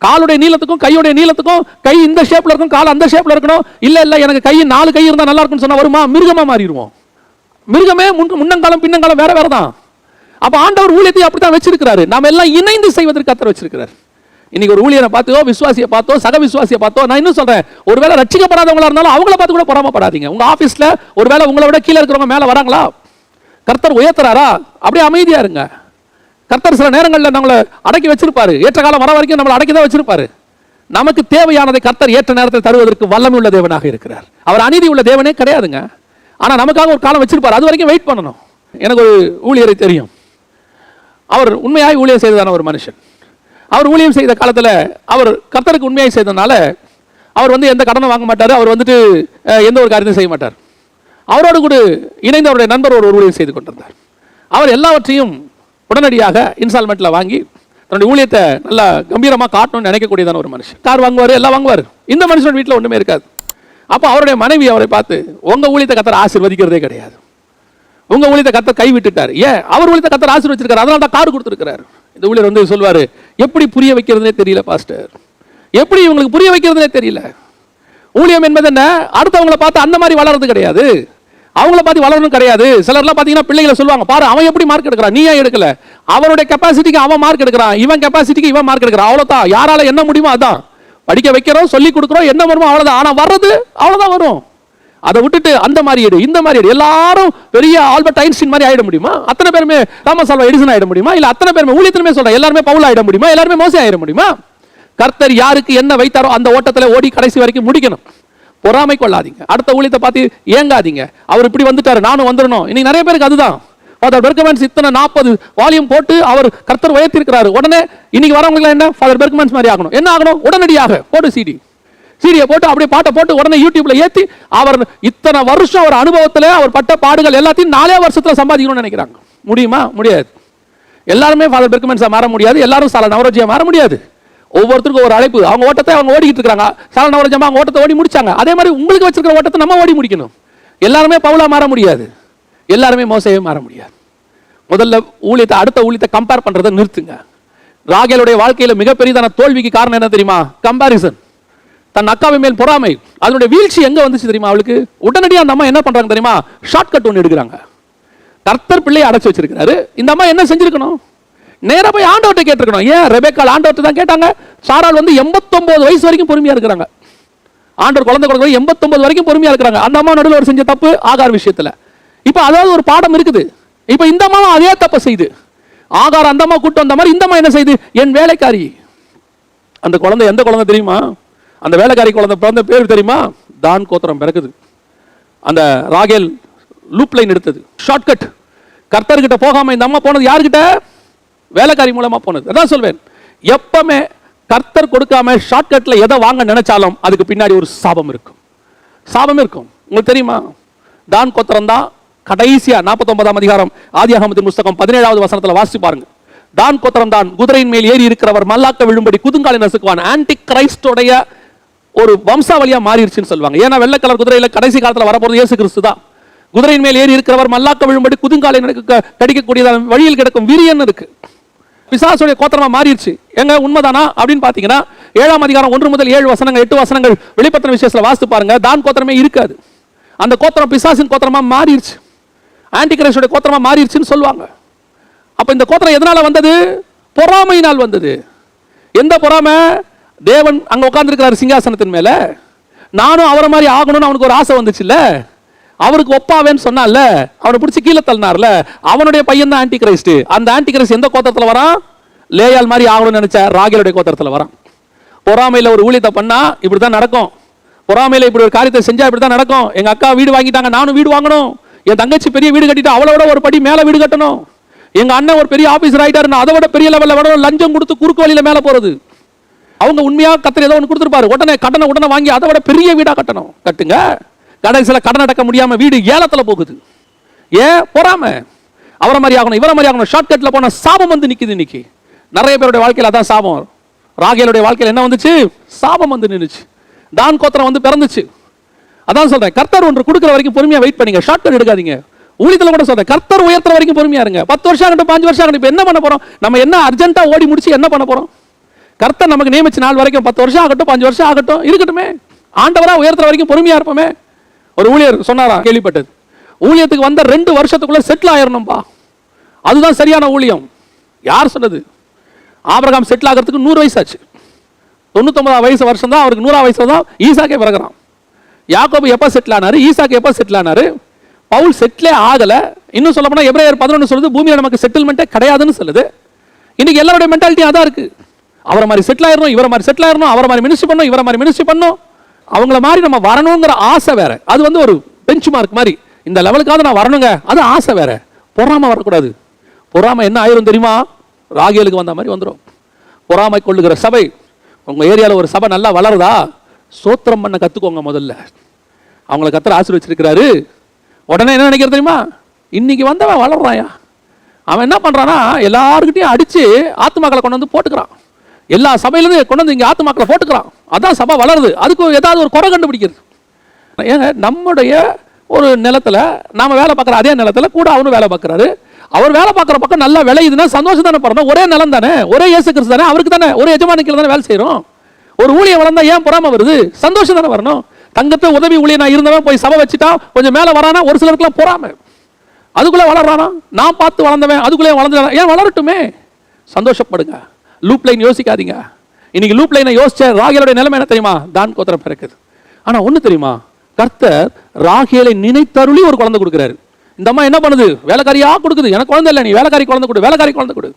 A: காலுடைய நீளத்துக்கும் கையுடைய நீளத்துக்கும், கை இந்த ஷேப்ல இருக்கும், கால் அந்த ஷேப்ல இருக்கணும். இல்ல எனக்கு கை 4 கை இருந்தா நல்லா இருக்கும்னு சொன்னா வருமா? மிருகமா மாறிடுவோம். மிருகமே முன்னங்காலம் பின்னங்காலம் வேற வேற தான். அப்ப ஆண்டவர் ஊழியத்தை அப்படித்தான் வச்சிருக்கிறாரு. நாம எல்லாம் இணைந்து செய்வதற்கு கர்த்தர் வச்சிருக்கிறார். இன்னைக்கு ஒரு ஊழியரை பார்த்தோ, விசுவாசியை பார்த்தோ, சக விசுவாசியை பார்த்தோ, நான் இன்னும் சொல்றேன், ஒருவேளை ரட்சிக்கப்படாதவங்களா இருந்தாலும் அவங்கள பார்த்து கூட பொறாமப்படாதீங்க. உங்க ஆபீஸ்ல ஒருவேளை உங்களை விட கீழே இருக்கிறவங்க மேல வராங்களா, கர்த்தர் உயர்த்துறாரா, அப்படியே அமைதியா இருங்க. கர்த்தர் சில நேரங்களில் நம்மளை அடக்கி வச்சிருப்பாரு. ஏற்ற காலம் வர வரைக்கும் நம்மளை அடக்கி தான் வச்சிருப்பாரு. நமக்கு தேவையானதை கர்த்தர் ஏற்ற நேரத்தில் தருவதற்கு வல்லமை உள்ள தேவனாக இருக்கிறார். அவர் அநீதி உள்ள தேவனே கிடையாதுங்க. ஆனா நமக்காக ஒரு காலம் வச்சிருப்பாரு, அது வரைக்கும் வெயிட் பண்ணணும். எனக்கு ஒரு ஊழியரை தெரியும். அவர் உண்மையாய் ஊழியம் செய்ததான ஒரு மனுஷன். அவர் ஊழியம் செய்த காலத்தில் அவர் கர்த்தருக்கு உண்மையாய் செய்ததுனால அவர் எந்த கடனும் வாங்க மாட்டார். அவர் எந்த ஒரு காரியத்தையும் செய்ய மாட்டார். அவரோடு கூட இணைந்து அவருடைய நண்பர் ஒரு ஊழியம் செய்து கொண்டிருந்தார். அவர் எல்லாவற்றையும் உடனடியாக இன்ஸ்டால்மெண்ட்ல வாங்கி தன்னுடைய ஊழியத்தை நல்லா கம்பீரமாக காட்டணும்னு நினைக்கக்கூடியதான ஒரு மனுஷன். கார் வாங்குவார், எல்லாம் வாங்குவார். இந்த மனுஷன் வீட்டில் ஒன்றுமே இருக்காது. அப்ப அவருடைய மனைவி அவரை பார்த்து, உங்க ஊழியத்தை கர்த்தர் ஆசீர்வதிக்கிறதே கிடையாது, உங்க ஊழியத்தை கர்த்தர் கை விட்டுட்டார். ஏன்? அவர் ஊழியத்தை கர்த்தர் ஆசீர்வதிச்சிருக்காரு, அதனால தான் கார் கொடுத்திருக்கிறார். இந்த ஊழியர் வந்து சொல்வாரு, எப்படி புரிய வைக்கிறதுனே தெரியல பாஸ்டர், எப்படி இவங்களுக்கு புரிய வைக்கிறதுனே தெரியல. ஊழியம் என்பது என்ன? அடுத்தவங்களை பார்த்து அந்த மாதிரி வளர்றது கிடையாது, அவங்கள பார்த்து வளரணும் கிடையாது. சிலர்லாம் பார்த்தீங்கன்னா பிள்ளைகளை சொல்லுவாங்க, பாரு அவன் எப்படி மார்க் எடுக்கிறான், நீ ஏன் எடுக்கல? அவனுடைய கெப்பாசிட்டிக்கு அவன் மார்க் எடுக்கிறான், இவன் கெப்பாசிட்டிக்கு இவன் மார்க் எடுக்கிறான், அவ்வளோதான். யாரால என்ன முடியுமோ அதான் படிக்க வைக்கிறோம், சொல்லி கொடுக்குறோம், என்ன வருமோ அவ்வளோதான். ஆனால் வர்றது அவ்வளோதான் வரும். அதை விட்டுட்டு அந்த மாதிரி எடு, இந்த மாதிரி எடு. எல்லாரும் பெரிய ஆல்பர்ட் ஐன்ஸ்டீன் மாதிரி ஆயிட முடியுமா? அத்தனை பேருமே தாமஸ் ஆல்வா எடிசன் ஆயிட முடியுமா? இல்ல அத்தனை பேருமே ஊழியத்திலுமே சொல்றேன், எல்லாருமே பவுல் ஆயிட முடியுமா? எல்லாருமே மோசே ஆயிட முடியுமா? கர்த்தர் யாருக்கு என்ன வைத்தாரோ அந்த ஓட்டத்தில் ஓடி கடைசி வரைக்கும் முடிக்கணும். பொறாமை கொள்ளாதீங்க, அடுத்த ஊழியத்தை பார்த்து ஏங்காதீங்க. அவர் இப்படி வந்துட்டாரு, நானும் வந்துடணும். இன்னைக்கு நிறைய பேருக்கு அதுதான். ஃபாதர் பெர்க்மன்ஸ் இத்தனை 40 வால்யூம் போட்டு அவர் கர்த்தர் உயர்த்தி இருக்கிறாரு. உடனே இன்னைக்கு வரவங்க என்ன ஃபாதர் பெர்க்மன்ஸ் மாதிரி ஆகணும். என்ன ஆகணும்? உடனடியாக போட்டு சிடியை போட்டு அப்படியே பாட்டை போட்டு உடனே யூடியூப்ல ஏத்தி அவர் இத்தனை வருஷம் அவர் அனுபவத்தில் அவர் பட்ட பாடுகள் எல்லாத்தையும் 4 வருஷத்துல சம்பாதிக்கணும்னு நினைக்கிறாங்க. முடியுமா? முடியாது. எல்லாருமே ஃபாதர் பெர்க்மன்ஸா மாற முடியாது, எல்லாரும் சால நவரோஜியா மாற முடியாது. ஒவ்வொருத்தருக்கும் ஒரு அழைப்பு, அவங்க ஓட்டத்தை அவங்க ஓடிக்கிட்டு இருக்காங்க. சால நவரோஜமா அவங்க ஓட்டத்தை ஓடி முடிச்சாங்க. அதே மாதிரி உங்களுக்கு வச்சிருக்கிற ஓட்டத்தை நம்ம ஓடி முடிக்கணும். எல்லாருமே பவுலா மாற முடியாது, எல்லாருமே மோசேவே மாற முடியாது. முதல்ல ஊழியத்தை அடுத்த ஊழியத்தை கம்பேர் பண்றதை நிறுத்துங்க. ராகேலுடைய வாழ்க்கையில மிகப்பெரியதான தோல்விக்கு காரணம் என்ன தெரியுமா? கம்பாரிசன். தன் அக்காவின் மேல் பொறாமை. அதனுடைய வீழ்ச்சி எங்க வந்துச்சு தெரியுமா? அவளுக்கு உடனடியாக அந்த அம்மா என்ன பண்றாங்க தெரியுமா? ஷார்ட் கட் ஒன்று எடுக்கிறாங்க. கர்த்தர் பிள்ளையை அடைச்சு வச்சிருக்கிறாரு. இந்த அம்மா என்ன செஞ்சிருக்கணும்? நேரா போய் ஆண்டவர்கிட்ட கேட்டிருக்கணும். ஏன்? ரெபெக்காள் ஆண்டவர்கிட்ட தான் கேட்டாங்க. சாராள் வந்து 89 வயசு வரைக்கும் பொறுமையா இருக்கிறாங்க. ஆண்டவர் குழந்தை கொடுக்குற 89 வரைக்கும் பொறுமையா இருக்கிறாங்க. அந்த அம்மா நடுவில் ஒரு செஞ்ச தப்பு ஆகார் விஷயத்துல. இப்ப அதாவது ஒரு பாடம் இருக்குது. இப்ப இந்த அம்மா அதே தப்பை செய்து ஆகார் அந்த அம்மா கூட்டம் வந்த மாதிரி இந்த அம்மா என்ன செய்து? என் வேலைக்காரி. அந்த குழந்தை எந்த குழந்தை தெரியுமா? அந்த வேலைக்காரி குழந்தை பிறந்த பேர் தெரியுமா? தான் கோத்திரம் பிறக்குது. அந்த ராகேல் லூப் லைன் எடுத்தது, ஷார்ட்கட். கர்த்தர்கிட்ட போகாம இந்த அம்மா போனது யாருக்கிட்ட? வேலைக்காரி மூலமா போனது. அதான் சொல்வேன், எப்பவுமே கர்த்தர் கொடுக்காம ஷார்ட்கட்ல எதை வாங்க நினைச்சாலும் அதுக்கு பின்னாடி ஒரு சாபம் இருக்கும். சாபம் இருக்கும். உங்களுக்கு தெரியுமா? தான் கோத்திரம் தான் கடைசியா 49ஆம் அதிகாரம் ஆதியாகமத்தின் புத்தகம் 17வது வசனத்துல வாசிச்சு பாருங்க. தான் கோத்திரம் தான் குதிரையின் மேல் ஏறி இருக்கிறவர் மல்லாக்க விழும்படி குதுங்காலை நசுக்குவான். ஆன்டி கிரைஸ்டோடைய ஒரு வம்சாவளியா மாறிடுச்சுன்னு சொல்லுவாங்க. ஏன்னா வெள்ளை கலர் குதிரையில கடைசி காலத்துல வரப்போறது இயேசு கிறிஸ்து தான். குதிரையின் மேல் ஏறி இருக்கிறவர் மல்லாக்க விழும்படி குதுங்காலை கடிக்கக்கூடியதான வழியில் கிடக்கும் விரியன் இருக்கு. பிசாசுடைய கோத்திரமா மாறிடுச்சு. எங்க உண்மைதானா அப்படின்னு பாத்தீங்கன்னா 7ஆம் அதிகாரம் 1 முதல் 7 வசனங்கள் 8 வசனங்கள் வெளிப்பத்தின விசேஷத்துல வாசித்து பாருங்க. தான் கோத்திரமே இருக்காது. அந்த கோத்திரம் பிசாசின் கோத்திரமா மாறிடுச்சு, ஆன்டி கிரைஸ்டோட கோத்திரமா மாறிடுச்சுன்னு சொல்லுவாங்க. அப்ப இந்த கோத்திரம் எதனால வந்தது? பொறாமையினால் வந்தது. எந்த பொறாமை? தேவன் அங்க உட்கார்ந்து இருக்கிறார் சிங்காசனத்தின் மேல, நானும் அவரை மாதிரி ஆகணும்னு அவனுக்கு ஒரு ஆசை வந்துச்சுல்ல, அவருக்கு ஒப்பாவேன்னு சொன்னால, அவனை பிடிச்சி கீழே தள்ளினார்ல, அவனுடைய பையன் தான் ஆன்டி கிரைஸ்ட். அந்த ஆன்டி கிரைஸ்ட் எந்த கோத்திரத்தில் வரான்? லேயால் மாதிரி ஆகணும்னு நினைச்ச ராகேலுடைய கோத்திரத்தில் வரான். பொறாமையில ஒரு ஊழியத்தை பண்ணா இப்படிதான் நடக்கும். பொறாமையில இப்படி ஒரு காரியத்தை செஞ்சா இப்படிதான் நடக்கும். எங்க அக்கா வீடு வாங்கிட்டாங்க, நானும் வீடு வாங்கணும். என் தங்கச்சி பெரிய வீடு கட்டிட்டு அவளோட ஒரு படி மேல வீடு கட்டணும். எங்க அண்ணன் ஒரு பெரிய ஆபீசர் ஆயிட்டாரு, அதை விட பெரிய லெவல்ல விட லஞ்சம் கொடுத்து குறுக்கு வழியில மேல போறது. அவங்க உண்மையா கத்தர் ஏதோ ஒன்று கொடுத்துருப்பாரு, உடனே கடனை வாங்கி அதை விட பெரிய வீடா கட்டணும். கட்டுங்க. கடைசியில் கடன் அடக்க முடியாம வீடு ஏலத்துல போகுது. ஏன்? பொறாமை. அவரை மாதிரி ஆகணும், இவரை மாதிரி ஆகணும். ஷார்ட்கட்ல போன சாபம் வந்து நிக்குது. இன்னைக்கு நிறைய பேருடைய வாழ்க்கையில் அதான் சாபம். ராகேலுடைய வாழ்க்கையில் என்ன வந்துச்சு? சாபம் வந்து நின்னுச்சு. தான் கோத்திரம் வந்து பிறந்துச்சு. அதான் சொல்றேன், கர்த்தர் ஒன்று கொடுக்குற வரைக்கும் பொறுமையா வெயிட் பண்ணுங்க, ஷார்ட்கட் எடுக்காதீங்க. ஊழியத்தில் கூட சொல்றேன், கர்த்தர் உயர்த்துற வரைக்கும் பொறுமையா இருங்க. 10 வருஷம் ஆகட்டும், 5 வருஷம் ஆகட்டும். இப்போ என்ன பண்ண போறோம்? நம்ம என்ன அர்ஜென்ட்டா ஓடி முடிச்சு என்ன பண்ண போறோம்? கர்த்தர் நமக்கு நியமிச்ச நாள் வரைக்கும் 10 வருஷம் ஆகட்டும், 5 வருஷம் ஆகட்டும், இருக்கட்டுமே. ஆண்டவரா உயர்த்துற வரைக்கும் பொறுமையா இருப்போமே. ஒரு ஊழியர் சொன்னாராம், கேள்விப்பட்டது, ஊழியத்துக்கு வந்த 2 வருஷத்துக்குள்ள செட்டில் ஆயிரணும்பா, அதுதான் சரியான ஊழியம். யார் சொன்னது? ஆபிரகாம் செட்டில் ஆகிறதுக்கு 100 வயசு ஆச்சு. 99 வயசு வருஷம் தான் அவருக்கு 100 வயசுல தான் ஈசாக்கே பிறகுறான். யாக்கோபு எப்ப செட்டில் ஆனாரு? ஈசாக்கு எப்ப செட்டில் ஆனாரு? பவுல் செட்டிலே ஆகல. இன்னும் சொல்ல போனா எபிரேயர் 11 சொல்லுது, பூமியில நமக்கு செட்டில்மெண்ட்டே கிடையாதுன்னு சொல்லுது. இன்னைக்கு எல்லாருடைய மென்டாலிட்டி அதான் இருக்கு. அவரை மாதிரி செட்டில் ஆயிரணும், இவரை மாதிரி செட்டில் ஆயிரணும், அவரை மாதிரி மினிஸ்ட்ரி பண்ணணும், இவரை மாதிரி மினிஸ்ட்ரி பண்ணணும். அவங்கள மாதிரி நம்ம வரணுங்கிற ஆசை வேற. அது வந்து ஒரு பெஞ்ச் மார்க் மாதிரி, இந்த லெவலுக்காவது நான் வரணுங்க, அது ஆசை வேற. பொறாமை வரக்கூடாது. பொறாமை என்ன ஆயிரும் தெரியுமா? ராகேலுக்கு வந்த மாதிரி வந்துடும். பொறாமை கொள்ளுகிற சபை. உங்க ஏரியாவில் ஒரு சபை நல்லா வளருதா? சோத்திரம் பண்ண கத்துக்கோங்க முதல்ல. அவங்களை கர்த்தர் ஆசீர்வதிச்சிருக்கிறாரு. உடனே என்ன நினைக்கிறது தெரியுமா? இன்னைக்கு வந்தவன் வளர்றாயா, அவன் என்ன பண்றானா எல்லாருக்கிட்டையும் அடிச்சு ஆத்துமாக்களை கொண்டு வந்து போட்டுக்கிறான். எல்லா சபையிலிருந்து கொண்டு வந்து இங்க ஆத்துமாக்களை போட்டுக்கிறான். அதான் சபை வளருது. அதுக்கு ஏதாவது ஒரு குறை கண்டுபிடிக்கிறது. ஏங்க நம்முடைய ஒரு நிலத்துல நாம வேலை பார்க்குற அதே நிலத்துல கூட அவரும் வேலை பார்க்குறாரு. அவர் வேலை பார்க்குற பக்கம் நல்லா விளையுதுன்னா சந்தோஷம் தானே படணும். ஒரே நிலம் தானே, ஒரே இயேசு கிறிஸ்து தானே, அவருக்கு தானே ஒரு எஜமானிக்கல தானே வேலை செய்யறோம். ஒரு ஊழியம் வளர்ந்தா ஏன் பொறாம வருது? சந்தோஷம் தானே வரணும். தங்கத்தை உதவி ஊழியனா இருந்தவன் போய் சபை வச்சுட்டா கொஞ்சம் மேல வரானா, ஒரு சிலருக்குலாம் பொறாம. அதுக்குள்ள வளர்றானா, நான் பார்த்து வளர்ந்தவன் அதுக்குள்ளே வளர்ந்து ஏன் வளரட்டுமே, சந்தோஷப்படுங்க. லூப் லைன் யோசிக்காதீங்க. இன்னைக்கு லூப் லைனை யோசிச்ச ராகேலுடைய நிலைமை என்ன தெரியுமா? தான் கோத்திரம் பிறக்குது. ஆனா ஒண்ணு தெரியுமா, கர்த்தர் ராகேலை நினைத்தருளி ஒரு குழந்தை கொடுக்கிறாரு. இந்த அம்மா என்ன பண்ணுது? வேலைக்காரியா கொடுக்குது. எனக்கு குழந்தை இல்லை, நீ வேலைக்காரி குழந்தை கொடு, வேலைக்காரி குழந்தை கொடு.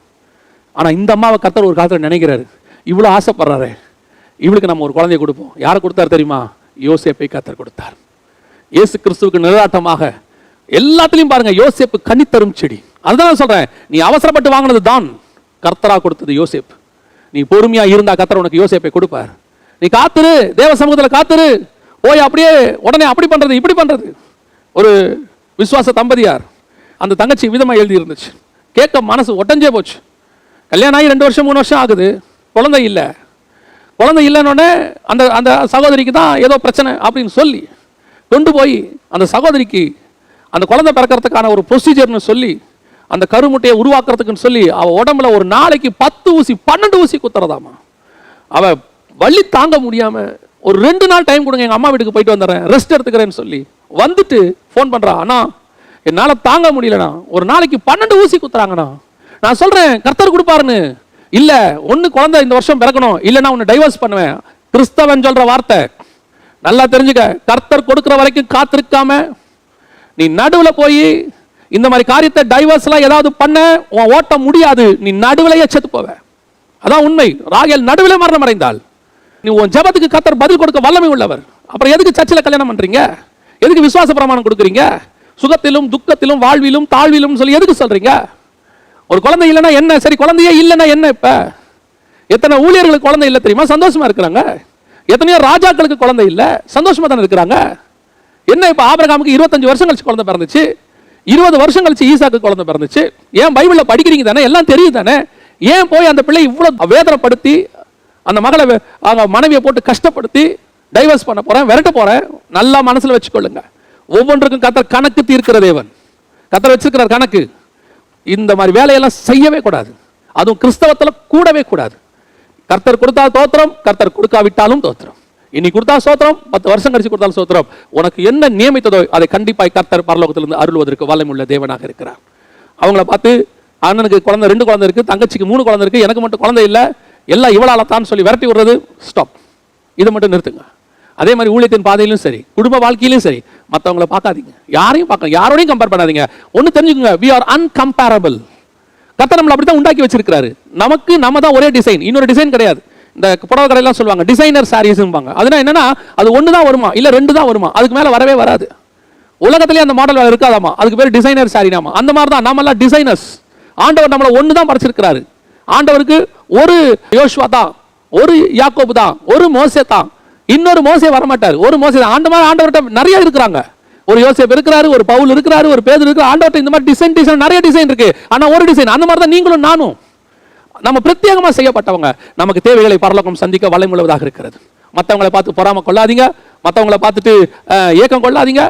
A: ஆனா இந்த அம்மாவை கர்த்தர் ஒரு காலத்தில் நினைக்கிறாரு, இவ்வளவு ஆசைப்படுறாரு, இவளுக்கு நம்ம ஒரு குழந்தைய கொடுப்போம். யாரை கொடுத்தாரு தெரியுமா? யோசேப்பை கர்த்தர் கொடுத்தார். இயேசு கிறிஸ்துவுக்கு நிழலாட்டமாக எல்லாத்திலையும் பாருங்க, யோசேப்பு கனித்தரும் செடி. அதுதான் சொல்றேன், நீ அவசரப்பட்டு வாங்கினது தான், கர்த்தரா கொடுத்தது யோசேப்பு. நீ பொறுமையா இருந்தா கர்த்தர் உனக்கு யோசேப்பை கொடுப்பார். நீ காத்துரு, தேவ சமூகத்தில் காத்துரு. போய் அப்படியே உடனே அப்படி பண்றது இப்படி பண்றது. ஒரு விசுவாச தம்பதியார், அந்த தங்கச்சி விதமா எழுதி இருந்துச்சு. கேட்க மனசு ஒட்டஞ்சே போச்சு. கல்யாணம் ஆகி 2 வருஷம் 3 வருஷம் ஆகுது, குழந்தை இல்லை. குழந்தை இல்லைன்னொடனே அந்த அந்த சகோதரிக்கு தான் ஏதோ பிரச்சனை அப்படின்னு சொல்லி கொண்டு போய் அந்த சகோதரிக்கு அந்த குழந்தை பிறக்கிறதுக்கான ஒரு ப்ரொசீஜர்னு சொல்லி அந்த கருமுட்டையை உருவாக்குறதுக்குன்னு சொல்லி அவ உடம்புல ஒரு நாளைக்கு 10 ஊசி 12 ஊசி குத்துறதாமா. அவ வலி தாங்க முடியாம ஒரு 2 நாள் டைம் கொடுங்க, எங்க அம்மா வீட்டுக்கு போயிட்டு வந்துடுறேன், ரெஸ்ட் எடுத்துக்கிறேன்னு சொல்லி வந்துட்டு ஃபோன் பண்றா. அண்ணா என்னால தாங்க முடியலண்ணா, ஒரு நாளைக்கு 12 ஊசி குத்துறாங்கண்ணா. நான் சொல்றேன் கர்த்தர் கொடுப்பாருன்னு. இல்ல ஒண்ணு குழந்தை இந்த வருஷம் பிறக்கணும், இல்லைன்னா உன்னை டைவர்ஸ் பண்ணுவேன். கிறிஸ்தவன் சொல்ற வார்த்தை நல்லா தெரிஞ்சுக்க. கர்த்தர் கொடுக்கிற வரைக்கும் காத்திருக்காம நீ நடுவுல போய் இந்த மாதிரி காரியத்தை டைவர்ஸ்லாம் ஏதாவது பண்ண உன் ஓட்ட முடியாது. நீ நடுவிலேயே செத்து போவ. அதான் உண்மை. ராகேல் நடுவிலே மரணம் அடைந்தாள். நீ உன் ஜெபத்துக்கு கர்த்தர் பதில் கொடுக்க வல்லமை உள்ளவர். அப்புறம் எதுக்கு சர்ச்சில் கல்யாணம் பண்றீங்க? எதுக்கு விசுவாச பிரமாணம் கொடுக்குறீங்க? சுகத்திலும் துக்கத்திலும் வாழ்விலும் தாழ்விலும் சொல்லி எதுக்கு சொல்றீங்க? ஒரு குழந்தை இல்லைன்னா என்ன? சரி, குழந்தையே இல்லைன்னா என்ன? இப்ப எத்தனை ஊழியர்களுக்கு குழந்தை இல்லை தெரியுமா? சந்தோஷமா இருக்கிறாங்க. எத்தனையோ ராஜாக்களுக்கு குழந்தை இல்லை, சந்தோஷமா தானே இருக்கிறாங்க. என்ன இப்ப ஆபிரகாமுக்கு 25 வருஷம் கழிச்சு குழந்தை பிறந்துச்சு, 20 வருஷம் கழிச்சு ஈசாக்கு குழந்தை பிறந்துச்சு. ஏன் பைபிள்ல படிக்கிறீங்க தானே, எல்லாம் தெரியும் தானே. ஏன் போய் அந்த பிள்ளை இவ்வளவு வேதனைப்படுத்தி அந்த மகளை அவங்க மனைவியை போட்டு கஷ்டப்படுத்தி டைவர்ஸ் பண்ண போறேன், விரட்ட போறேன்? நல்லா மனசுல வச்சுக்கொள்ளுங்க. ஒவ்வொன்றுக்கும் கர்த்தர் கணக்கு தீர்க்கிற தேவன். கர்த்தர் வச்சிருக்கிறார் கணக்கு. இந்த மாதிரி வேலையெல்லாம் செய்யவே கூடாது. அதுவும் கிறிஸ்தவத்தில் கூடவே கூடாது. கர்த்தர் கொடுத்தால் தோத்திரம், கர்த்தர் கொடுக்காவிட்டாலும் தோத்திரம். இன்னைக்கு கொடுத்தா சோத்திரம், 10 வருஷம் கழிச்சு கொடுத்தாலும் சோத்திரம். உனக்கு என்ன நியமித்ததோ அதை கண்டிப்பாய் கர்த்தர் பரலோகத்திலிருந்து அருள்வதற்கு வல்லமையுள்ள தேவனாக இருக்கிறார். அவங்கள பார்த்து அண்ணனுக்கு குழந்தை 2 குழந்தை இருக்கு, தங்கச்சிக்கு 3 குழந்தை இருக்கு, எனக்கு மட்டும் குழந்தை இல்லை, எல்லாம் இவளால தான் சொல்லி விரட்டி விடுறது ஸ்டாப். இதை மட்டும் நிறுத்துங்க. அதே மாதிரி ஊழியத்தின் பாதையிலும் சரி, குடும்ப வாழ்க்கையிலும் சரி, மற்றவங்களை பார்க்காதீங்க, யாரையும் பார்க்க, யாரோடையும் கம்பேர் பண்ணாதீங்க. ஒன்று தெரிஞ்சுக்கோங்க, we are uncomparable. கர்த்தர் நம்மளை அப்படி தான் உண்டாக்கி வச்சிருக்காரு. நமக்கு நம்ம தான் ஒரே டிசைன், இன்னொரு டிசைன் கிடையாது. இந்த புடவை கடையெல்லாம் சொல்லுவாங்க டிசைனர் சாரீஸ்பாங்க. அதுனா என்னன்னா அது 1 தான் வருமா, இல்லை 2 தான் வருமா, அதுக்கு மேலே வரவே வராது. உலகத்திலேயே அந்த மாடல் இருக்காதாமா, அதுக்கு பேர் டிசைனர் சாரினாமா. அந்த மாதிரி தான் நாமெல்லாம் டிசைனர்ஸ். ஆண்டவர் நம்மளை 1 தான் படைச்சிருக்கிறாரு. ஆண்டவருக்கு ஒரு யோசுவா தான், ஒரு யாக்கோபு தான், ஒரு மோசே தான், இன்னொரு மோசே வரமாட்டார். ஒரு மோசே தான். ஆண்டவர்கிட்ட நிறைய இருக்கிறாங்க. ஒரு யோசேப் இருக்கிறாரு, ஒரு பவுல் இருக்கிறாரு, ஒரு பேதுரு இருக்கிறார். ஆண்டவர்கிட்ட இந்த மாதிரி டிசைன் நிறைய டிசைன் இருக்கு. ஆனா ஒரு டிசைன். அந்த மாதிரி தான் நீங்களும் நானும். நம்ம பிரத்யேகமா செய்யப்பட்டவங்க. நமக்கு தேவைகளை பரலோகம் சந்திக்க வல்லமையுள்ளதாக இருக்கிறது. மற்றவங்களை பார்த்து பொறாம கொள்ளாதீங்க, மற்றவங்களை பார்த்துட்டு ஏக்கம் கொள்ளாதீங்க.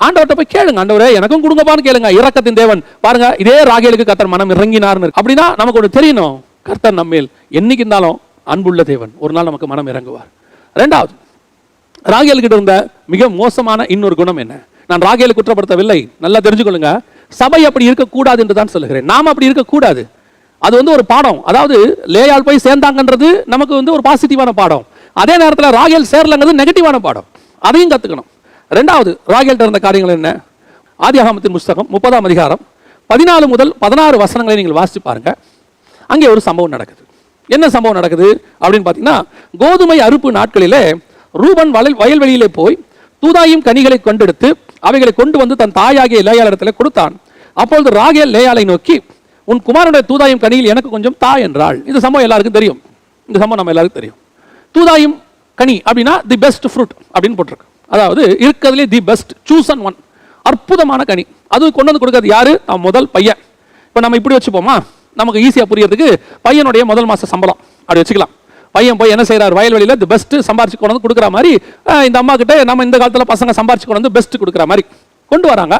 A: ஆண்டவர்கிட்ட போய் கேளுங்க, ஆண்டவரே எனக்கும் கொடுங்கப்பான்னு கேளுங்க. இரக்கத்தின் தேவன் பாருங்க, இதே ராகேலுக்கு கர்த்தர் மனம் இறங்கினார்னு. அப்படின்னா நமக்கு ஒன்று தெரியணும், கர்த்தர் நம்மேல் என்னைக்கு இருந்தாலும் அன்புள்ள தேவன். ஒரு நாள் நமக்கு மனம் இறங்குவார். 2வது, ராகேலுக்கிட்ட இருந்த மிக மோசமான இன்னொரு குணம் என்ன? நான் ராகேலை குற்றப்படுத்தவில்லை, நல்லா தெரிஞ்சுக்கொள்ளுங்க. சபை அப்படி இருக்கக்கூடாது என்று தான் சொல்லுகிறேன். நாம் அப்படி இருக்கக்கூடாது. அது ஒரு பாடம். அதாவது லேயால் போய் சேர்ந்தாங்கன்றது நமக்கு ஒரு பாசிட்டிவான பாடம். அதே நேரத்தில் ராகேல் சேரலங்கிறது நெகட்டிவான பாடம். அதையும் கற்றுக்கணும். 2வது, ராகேல்கிட்ட இருந்த காரியங்கள் என்ன? ஆதியாகமத்தின் புஸ்தகம் 30ஆம் அதிகாரம் 14 முதல் 16 வசனங்களை நீங்கள் வாசித்து பாருங்க. அங்கே ஒரு சம்பவம் நடக்குது. என்ன சம்பவம் நடக்குது அப்படின்னு பார்த்தீங்கன்னா, கோதுமை அறுப்பு நாட்களிலே ரூபன் வயல்வெளியிலே போய் தூதாயும் கனிகளை கொண்டெடுத்து அவைகளை கொண்டு வந்து தன் தாயாகிய லேயாள் இடத்துல கொடுத்தான். அப்பொழுது ராகேல் லேயாளை நோக்கி, உன் குமாரனுடைய தூதாயும் கனியில் எனக்கு கொஞ்சம் தா என்றாள். இந்த சம்பவம் எல்லாருக்கும் தெரியும். இந்த சம்பவம் நம்ம எல்லாருக்கும் தெரியும். தூதாயும் கனி அப்படின்னா தி பெஸ்ட் ஃப்ரூட் அப்படின்னு போட்டிருக்கு. அதாவது இருக்கிறதுலே தி பெஸ்ட், சூசன் ஒன், அற்புதமான கனி. அது கொண்டு வந்து கொடுக்கறது யாரு? நம்ம முதல் பையன். இப்போ நம்ம இப்படி வச்சுப்போமா, நமக்கு ஈஸியாக புரியறதுக்கு பையனுடைய முதல் மாச சம்பளம் அப்படி வச்சுக்கலாம். பையன் போய் என்ன செய்யறாரு, வயல்வெளியில தி பெஸ்ட் சம்பாரிச்சு கொண்டு வந்து கொடுக்குற மாதிரி இந்த அம்மா கிட்ட நம்ம இந்த காலத்துல பசங்க சம்பாரிச்சு கொண்டு வந்து பெஸ்ட் கொடுக்குற மாதிரி கொண்டு வராங்க.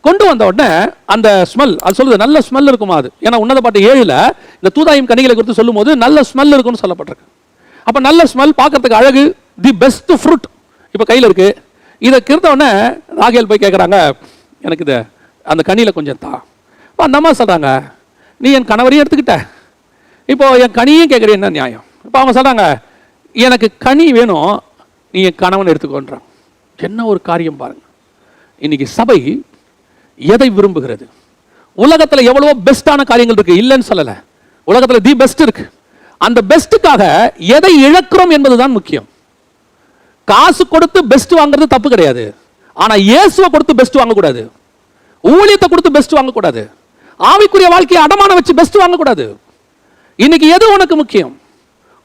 A: கொண்டு வந்த உடனே அந்த ஸ்மெல், அது சொல்லுது நல்ல ஸ்மெல் இருக்குமா அது. ஏன்னா உன்னத பாட்டு 7ல் இந்த தூதாயும் கனிகளை குறித்து சொல்லும் போது நல்ல ஸ்மெல் இருக்கும்னு சொல்லப்பட்டிருக்கு. அப்ப நல்ல ஸ்மெல், பார்க்கறதுக்கு அழகு, தி பெஸ்ட் ஃப்ரூட் இப்ப கையில இருக்கு. இதை கிருத்த உடனே ராகேல் போய் கேட்குறாங்க, எனக்கு இதை அந்த கனியில் கொஞ்சம் தா. இப்போ அந்த அம்மா சொல்கிறாங்க, நீ என் கணவரையும் எடுத்துக்கிட்ட, இப்போ என் கனியும் கேட்குற என்ன நியாயம்? இப்போ அவங்க சொல்கிறாங்க, எனக்கு கனி வேணும், நீ என் கணவன் எடுத்துக்கோன்றான். என்ன ஒரு காரியம் பாருங்க. இன்னைக்கு சபை எதை விரும்புகிறது? உலகத்தில் எவ்வளவோ பெஸ்டான காரியங்கள் இருக்கு, இல்லைன்னு சொல்லலை. உலகத்தில் தி பெஸ்ட் இருக்கு. அந்த பெஸ்ட்டுக்காக எதை இழக்கிறோம் என்பதுதான் முக்கியம். காசு கொடுத்து பெஸ்ட் வாங்குறது தப்பு கிடையாது. ஆனா இயேசுவை கொடுத்து பெஸ்ட் வாங்கக்கூடாது, ஊழியத்தை கொடுத்து பெஸ்ட் வாங்கக்கூடாது, ஆவிக்குரிய வாழ்க்கையை அடமான வச்சு பெஸ்ட் வாங்கக்கூடாது. இன்னைக்கு எது உனக்கு முக்கியம்?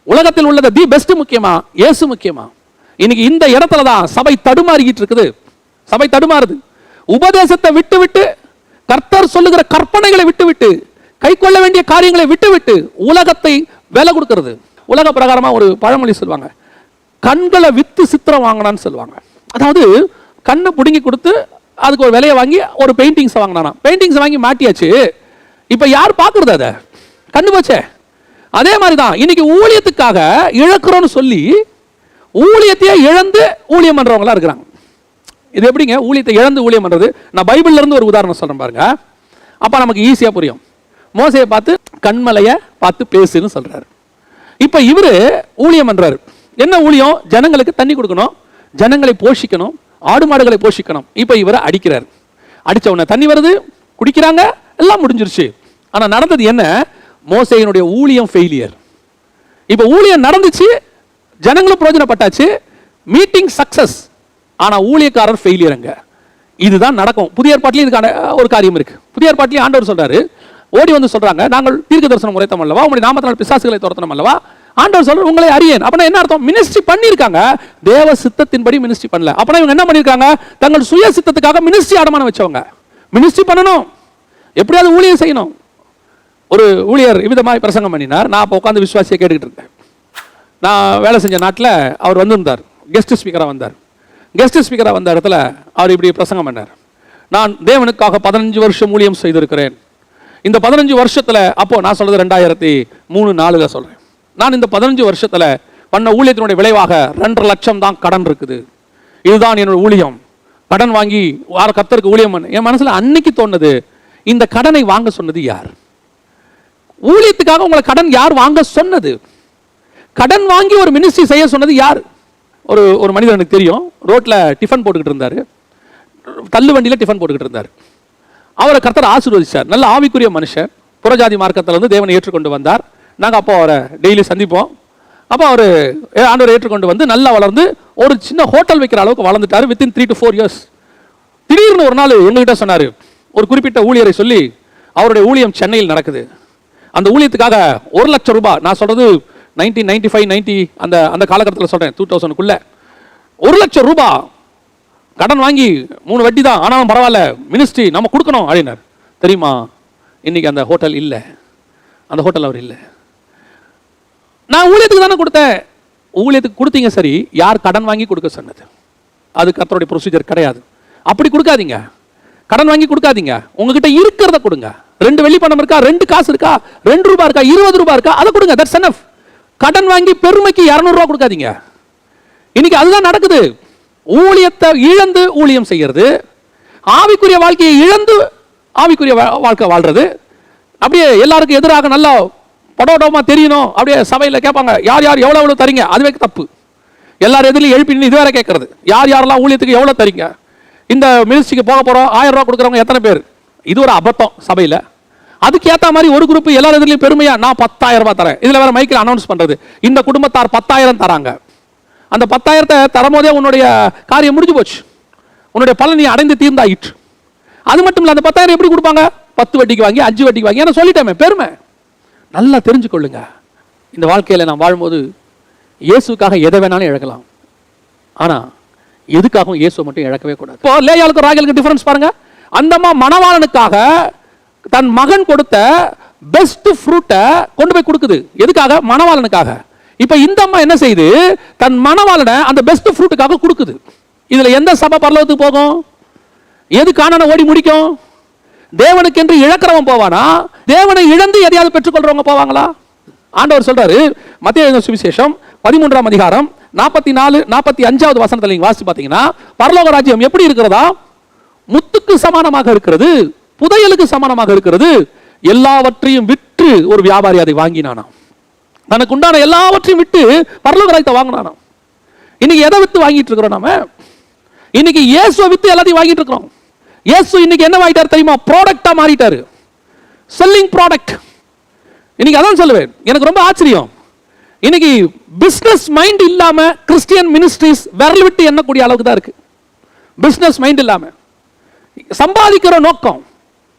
A: உலகத்தில் உள்ளது தி பெஸ்ட் முக்கியமா, இயேசு முக்கியமா? இன்னைக்கு இந்த இடத்துல தான் சபை தடுமாறிக்கிட்டு இருக்குது. சபை தடுமாறுது. உபதேசத்தை விட்டு விட்டு, கர்த்தர் சொல்லுகிற கற்பனைகளை விட்டு விட்டு, கை கொள்ள வேண்டிய காரியங்களை விட்டு விட்டு உலகத்தை விலை கொடுக்கிறது. உலக பிரகாரமா ஒரு பழமொழி சொல்லுவாங்க, கண்களை வித்து சித்திரம் வாங்கினான்னு சொல்லுவாங்க. அதாவது கண்ணை பிடுங்கி கொடுத்து அதுக்கு ஒரு விலையை வாங்கி ஒரு பெயிண்டிங்ஸ் வாங்கினானா. பெயிண்டிங்ஸ் வாங்கி மாட்டியாச்சு, இப்ப யார் பார்க்கறது? அதை கண்ணு போச்சே. அதே மாதிரி தான் இன்னைக்கு ஊழியத்துக்காக இழக்கிறோன்னு சொல்லி ஊழியத்தையே இழந்து ஊழியம் பண்றவங்களா இருக்கிறாங்க. இது எப்படிங்க ஊழியத்தை இழந்து ஊழியம் பண்றது? நான் பைபிள்ல இருந்து ஒரு உதாரணம் சொல்றேன் பாருங்க, அப்ப நமக்கு ஈஸியா புரியும். மோசையை பார்த்து கண்மலையை பார்த்து பேசுன்னு சொல்றாரு. இப்ப இவரு ஊழியம் பண்றாரு. என்ன ஊழியம்? ஜனங்களுக்கு தண்ணி கொடுக்கணும், ஜனங்களை போஷிக்கணும், ஆடு மாடுகளை போஷிக்கணும். இப்ப இவரை அடிக்கிறார். அடிச்ச உடனே தண்ணி வருது, குடிக்கிறாங்க, எல்லாம் முடிஞ்சிருச்சு. ஆனா நடந்தது என்ன? மோசேயினுடைய ஊழியம் ஃபெயிலியர். இப்ப ஊழியம் நடந்துச்சு, ஜனங்களும் பிரயோஜனப்பட்டாச்சு, மீட்டிங் சக்சஸ். ஆனா ஊழியக்காரர் ஃபெயிலியருங்க. இதுதான் நடக்கும். புதிய ஏற்பாட்டிலையும் இதுக்கான ஒரு காரியம் இருக்கு. புதிய ஏற்பாட்டிலையும் ஆண்டவர் சொல்றாரு, ஓடி வந்து சொல்றாங்க, நாங்கள் தீர்க்க தரிசனம் உரைத்தோம் அல்லவா, உங்களுடைய நாமத்தினால் பிசாசுகளை துரத்தணும் அல்லவா. ஆண்டவர் சொல்ற உங்களை அறியேன். அப்படின்னா என்ன அர்த்தம்? மினிஸ்ட்ரி பண்ணிருக்காங்க, தேவ சித்தத்தின்படி மினிஸ்ட்ரி பண்ணல. அப்படின்னா இவங்க என்ன பண்ணிருக்காங்க? தங்கள் சுய சித்தத்துக்காக மினிஸ்ட்ரி அடமானம் வச்சவங்க. மினிஸ்ட்ரி பண்ணணும், எப்படியாவது ஊழியம் செய்யணும். ஒரு ஊழியர் இவ்விதமாய் பிரசங்கம் பண்ணினார். நான் அப்போ உட்காந்து விசுவாசியை கேட்டுக்கிட்டு இருக்கேன். நான் வேலை செஞ்ச நாட்டில் அவர் வந்திருந்தார், கெஸ்ட் ஸ்பீக்கராக வந்தார். கெஸ்ட் ஸ்பீக்கராக வந்த இடத்துல அவர் இப்படி பிரசங்கம் பண்ணார், நான் தேவனுக்காக 15 வருஷம் ஊழியம் செய்திருக்கிறேன். இந்த 15 வருஷத்துல, அப்போ நான் சொல்றது 2003-4 சொல்றேன், நான் இந்த 15 வருஷத்துல பண்ண ஊழியத்தினுடைய விளைவாக 2.5 லட்சம் தான் கடன் இருக்குது. இதுதான் என்னோட ஊழியம். கடன் வாங்கி கர்த்தருக்கு ஊழியம் பண்ண என் மனசுல அன்னைக்கு தோணுது, இந்த கடனை வாங்க சொன்னது யார்? ஊழியத்துக்காக உங்களை கடன் யார் வாங்க சொன்னது? கடன் வாங்கி ஒரு மினிஸ்ட்ரி செய்ய சொன்னது யார்? ஒரு மனிதர் எனக்கு தெரியும், ரோட்ல டிஃபன் போட்டுக்கிட்டு இருந்தாரு, தள்ளு வண்டியில டிஃபன் போட்டுக்கிட்டு இருந்தார். அவரை கர்த்தர் ஆசீர்வதிச்சார். நல்ல ஆவிக்குரிய மனுஷன், புறஜாதி மார்க்கத்தில் வந்து தேவனை ஏற்றுக்கொண்டு வந்தார். நாங்கள் அப்போ அவரை டெய்லி சந்திப்போம். அப்போ அவர் ஆண்டவரை ஏற்றுக்கொண்டு வந்து நல்லா வளர்ந்து ஒரு சின்ன ஹோட்டல் வைக்கிற அளவுக்கு வளர்ந்துட்டார். Within 3 to 4 years. திடீர்னு ஒரு நாள் எங்ககிட்ட சொன்னார், ஒரு குறிப்பிட்ட ஊழியரை சொல்லி அவருடைய ஊழியம் சென்னையில் நடக்குது, அந்த ஊழியத்துக்காக 1 லட்சம் ரூபாய், நான் சொல்றது 1995-90 அந்த காலகட்டத்தில் சொல்றேன், 2000க்குள்ள 1 லட்சம் ரூபாய் கடன் வாங்கி 3 வட்டி தான், ஆனாலும் பரவாயில்ல, மினிஸ்ட்ரி நம்ம கொடுக்கணும் அப்படின்னார். தெரியுமா, இன்னைக்கு அந்த ஹோட்டல் இல்லை, அந்த ஹோட்டல் அவர் இல்லை. நான் ஊழியத்துக்கு தானே கொடுத்தேன். ஊழியத்துக்கு கொடுத்தீங்க சரி, யார் கடன் வாங்கி கொடுக்க சொன்னது? அது கர்த்தருடைய ப்ரொசீஜர் கிடையாது. அப்படி கொடுக்காதீங்க, கடன் வாங்கி கொடுக்காதீங்க. உங்ககிட்ட இருக்கிறத கொடுங்க. 2 வெள்ளி பணம் இருக்கா, 2 காசு இருக்கா, 2 ரூபாய் இருக்கா, 20 ரூபாய் இருக்கா, அதை கொடுங்க. That's enough. கடன் வாங்கி பெருமைக்கு 200 ரூபாய் கொடுக்காதீங்க. இன்னைக்கு அதுதான் நடக்குது. ஊழியத்தை இழந்து ஊழியம் செய்யறது, ஆவிக்குரிய வாழ்க்கையை இழந்து ஆவிக்குரிய வாழ்க்கை வாழ்றது. அப்படியே எல்லாருக்கும் எதிராக நல்லா படோடமா தெரியணும். அப்படியே சபையில் கேட்பாங்க, யார் யார் எவ்வளவு எவ்வளவு தரீங்க, அதுவே தப்பு. எல்லாரும் எதிரிலும் எழுப்பி இது வேற கேட்கறது, யார் யாரெல்லாம் ஊழியத்துக்கு எவ்வளவு தரீங்க, இந்த மினிஸ்ட்ரிக்கு போக போறோம் 1000 ரூபாய் கொடுக்குறவங்க எத்தனை பேர்? இது ஒரு அபத்தம் சபையில். அதுக்கு ஏற்ற மாதிரி ஒரு குரூப் எல்லாரும் எதிரிலும் பெருமையா, நான் 10,000 ரூபாய் தரேன். இதுல வேற மைக்கில் அனௌன்ஸ் பண்றது, இந்த குடும்பத்தார் 10,000 தராங்க. அந்த 10,000 தரும்போதே உன்னுடைய காரியம் முடிஞ்சு போச்சு, உன்னுடைய பலன் நீ அடைந்து தீர்ந்தாயிற்று. அது மட்டும் இல்லை, அந்த 10,000 எப்படி கொடுப்பாங்க? 10 வட்டிக்கு வாங்கி, 5 வட்டிக்கு வாங்கி. ஏன்னா சொல்லிட்டேமே, பெருமை. நல்லா தெரிஞ்சுக்கொள்ளுங்க, இந்த வாழ்க்கையில் நாம் வாழும்போது இயேசுக்காக எதை வேணாலும் இழக்கலாம், ஆனா எதுக்காகவும் இயேசு மட்டும் இழக்கவே கூடாது. இப்போ லேயாளுக்கு ராகேலுக்கு டிஃபரன்ஸ் பாருங்க. அந்தம்மா மணவாளனுக்காக தன் மகன் கொடுத்த பெஸ்ட் ஃப்ரூட்டை கொண்டு போய் கொடுக்குது. எதுக்காக? மணவாளனுக்காக. இப்ப இந்த அம்மா என்ன செய்யுது, தன் மணவாளனை அந்த பெஸ்ட் ஃப்ரூட்டுக்காக கொடுக்குது. இதுல எந்த சபை பரலோகத்துக்கு போகும்? எது காணான ஓடி முடிக்கும்? தேவனுக்கு என்று இழக்கிறவன் போவானா? தேவனை இழந்து எதையாவது பெற்றுக்கொள்றவங்க போவாங்களா? ஆண்டவர் சொல்றாரு மத்தேயு சுவிசேஷம் 13ஆம் அதிகாரம் 44 45வது வசனத்துல நீங்க வாசிச்சு பாத்தீங்கன்னா, பரலோக ராஜ்யம் எப்படி இருக்கிறதா? முத்துக்கு சமானமாக இருக்கிறது, புதையலுக்கு சமானமாக இருக்கிறது. எல்லாவற்றையும் விற்று ஒரு வியாபாரி அதை வாங்கினானாம். தனக்கு உண்டான எல்லாவற்றையும் விட்டு பரலோக ராஜ்யத்தை வாங்கினானாம். இன்னைக்கு எதை வித்து வாங்கிட்டு இருக்கிறோம்? நாம இன்னைக்கு இயேசுவை வித்து எல்லாத்தையும் வாங்கிட்டு இருக்கிறோம். இயேசு இன்னைக்கு என்ன ஆயிட்டார் தெரியுமா? ப்ராடக்டா மாறிட்டாரு. Selling product. இன்னைக்கு அதான் சொல்லுவேன், எனக்கு ரொம்ப ஆச்சரியம். இன்னைக்கு பிசினஸ் மைண்ட் இல்லாம கிறிஸ்டியன் மினிஸ்ட்ரிஸ் விரல் விட்டு எண்ணக்கூடிய அளவுக்கு தான் இருக்கு. பிசினஸ் மைண்ட் இல்லாம சம்பாதிக்கிற நோக்கம்,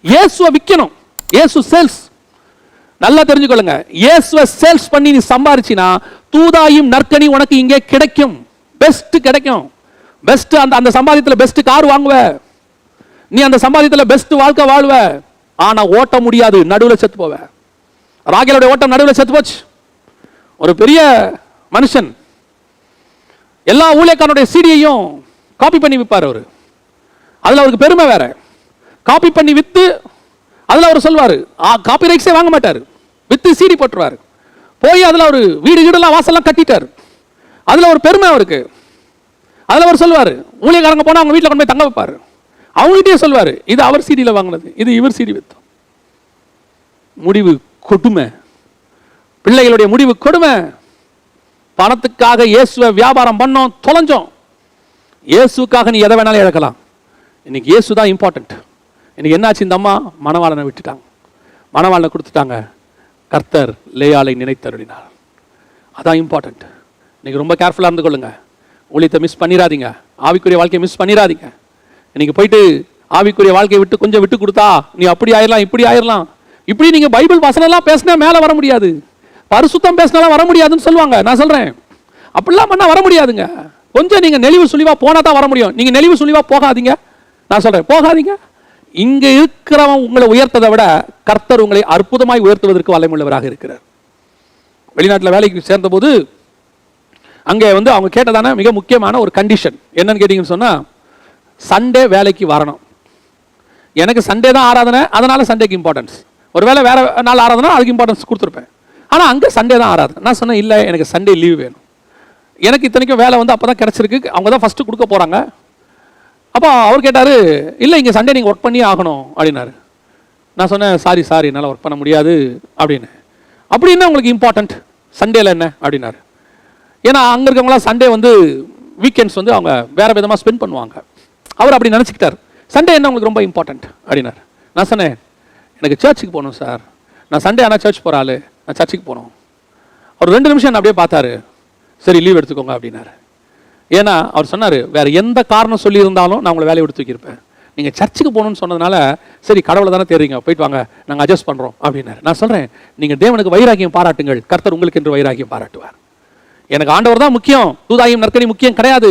A: இயேசுவை விற்கணும். இயேசு சேல்ஸ். நல்லா தெரிஞ்சுக்கொள்ளுங்க, இயேசுவை சேல்ஸ் பண்ணி நீ சம்பாதிச்சினா தூதாயும் நற்கனி உனக்கு இங்கே கிடைக்கும். பெஸ்ட் கிடைக்கும். பெஸ்ட் அந்த சம்பாதியத்துல பெஸ்ட் கார் வாங்குவ, நீ அந்த சம்பாதியத்துல பெஸ்ட் வாழ்க்கை வாழ்வ. ஆனா ஓட்ட முடியாது, நடுவில் செத்து போவ. ராகேலுடைய ஓட்டம் நடுவில் செத்து போச்சு. ஒரு பெரிய மனுஷன் எல்லா ஊழியக்காரனுடைய சீடியையும் காப்பி பண்ணி விற்பார். அவரு அதுல அவருக்கு பெருமை வேற. காப்பி பண்ணி வித்து அதுல அவர் சொல்வாரு, காப்பி ரைட்ஸே வாங்க மாட்டாரு, வித்து சீடி போட்டுருவாரு. போய் அதுல ஒரு வீடு வீடெல்லாம் வாசல்லாம் கட்டிட்டாரு. அதுல ஒரு பெருமை அவருக்கு. அதுல அவர் சொல்வாரு, ஊழியக்காரங்க போனா அவங்க வீட்டில் கொண்டு போய் தங்க வைப்பாரு. அவங்ககிட்டயே சொல்வாரு, இது அவர் சீடியில் வாங்கினது, இது இவர் சீடி வித்தோம். முடிவு கொடுமை. பிள்ளைகளுடைய முடிவு கொடுமை. பணத்துக்காக இயேசுவை வியாபாரம் பண்ணோம், தொலைஞ்சோம். இயேசுக்காக நீ எதை வேணாலும் இழக்கலாம். இன்னைக்கு இயேசு தான் இம்பார்ட்டன்ட். இன்னைக்கு என்னாச்சு? இந்த அம்மா மணவாளனை விட்டுட்டாங்க, மணவாளனை கொடுத்துட்டாங்க. கர்த்தர் லேயாளை நினைத்தருளினார். அதான் இம்பார்ட்டன்ட். இன்னைக்கு ரொம்ப கேர்ஃபுல்லாக இருந்து கொள்ளுங்க. ஊழியத்தை மிஸ் பண்ணிடாதீங்க, ஆவிக்குரிய வாழ்க்கையை மிஸ் பண்ணிடாதீங்க. இன்னைக்கு போயிட்டு ஆவிக்குரிய வாழ்க்கையை விட்டு கொஞ்சம் விட்டு கொடுத்தா நீ அப்படி ஆயிடலாம், இப்படி ஆயிடலாம். இப்படி நீங்க பைபிள் வசனம்லாம் பேசினா மேலே வர முடியாது, பரிசுத்தம் பேசினாலும் வர முடியாதுன்னு சொல்லுவாங்க. நான் சொல்றேன், அப்படிலாம் பண்ணா வர முடியாதுங்க. கொஞ்சம் நீங்க நெளிவு சுழிவா போனா தான் வர முடியும். நீங்க நெளிவு சுழிவா போகாதீங்க. நான் சொல்றேன், போகாதீங்க. இங்க இருக்கிறவன் உங்களை உயர்த்ததை விட கர்த்தர் உங்களை அற்புதமாய் உயர்த்துவதற்கு வல்லமையுள்ளவராக இருக்கிறார். வெளிநாட்டில் வேலைக்கு சேர்ந்த போது அங்கே அவங்க கேட்டதான மிக முக்கியமான ஒரு கண்டிஷன் என்னன்னு கேட்டீங்கன்னு சொன்னா, சண்டே வேலைக்கு வரணும். எனக்கு சண்டே தான் ஆராதனை, அதனால சண்டேக்கு இம்பார்ட்டன்ஸ். ஒருவேளை வேற நாள் ஆராதனை அதுக்கு இம்பார்ட்டன்ஸ் கொடுத்துருப்பேன். ஆனால் அங்கே சண்டே தான் ஆராதனை. நான் சொன்னேன், இல்லை எனக்கு சண்டே லீவ் வேணும். எனக்கு இத்தனைக்கும் வேலை அப்போ தான் கிடச்சிருக்கு, அவங்க தான் ஃபஸ்ட்டு கொடுக்க போகிறாங்க. அப்போ அவர் கேட்டார், இல்லை இங்கே சண்டே நீங்கள் ஒர்க் பண்ணியே ஆகணும் அப்படின்னாரு. நான் சொன்னேன், சாரி என்னால் ஒர்க் பண்ண முடியாது அப்படின்னு. அப்படி என்ன உங்களுக்கு இம்பார்ட்டன்ட் சண்டேல என்ன அப்படின்னாரு. ஏன்னா அங்கே இருக்கவங்களாம் சண்டே வீக்கெண்ட்ஸ் அவங்க வேறு விதமாக ஸ்பெண்ட் பண்ணுவாங்க. அவர் அப்படி நினச்சிக்கிட்டார். சண்டே என்ன உங்களுக்கு ரொம்ப இம்பார்ட்டன்ட் அப்படின்னாரு. நான் சொன்னேன், எனக்கு சர்ச்சுக்கு போகணும் சார். நான் சண்டே ஆனால் சர்ச் போகிற ஆள், நான் சர்ச்சுக்கு போகணும். அவர் 2 நிமிஷம் என்ன அப்படியே பார்த்தாரு. சரி லீவ் எடுத்துக்கோங்க அப்படின்னாரு. ஏன்னா அவர் சொன்னார், வேறு எந்த காரணம் சொல்லியிருந்தாலும் நான் உங்களை வேலையை எடுத்து வைக்கிருப்பேன். நீங்கள் சர்ச்சுக்கு போகணும்னு சொன்னதுனால சரி கடவுளை தானே தெரியுங்க, போயிட்டு வாங்க நாங்கள் அட்ஜஸ்ட் பண்ணுறோம் அப்படின்னாரு. நான் சொல்கிறேன், நீங்கள் தேவனுக்கு வைராக்கியம் பாராட்டுங்கள், கர்த்தர் உங்களுக்கு என்று வைராக்கியம் பாராட்டுவார். எனக்கு ஆண்டவர் தான் முக்கியம், தூதாயும் நற்கனி முக்கியம் கிடையாது.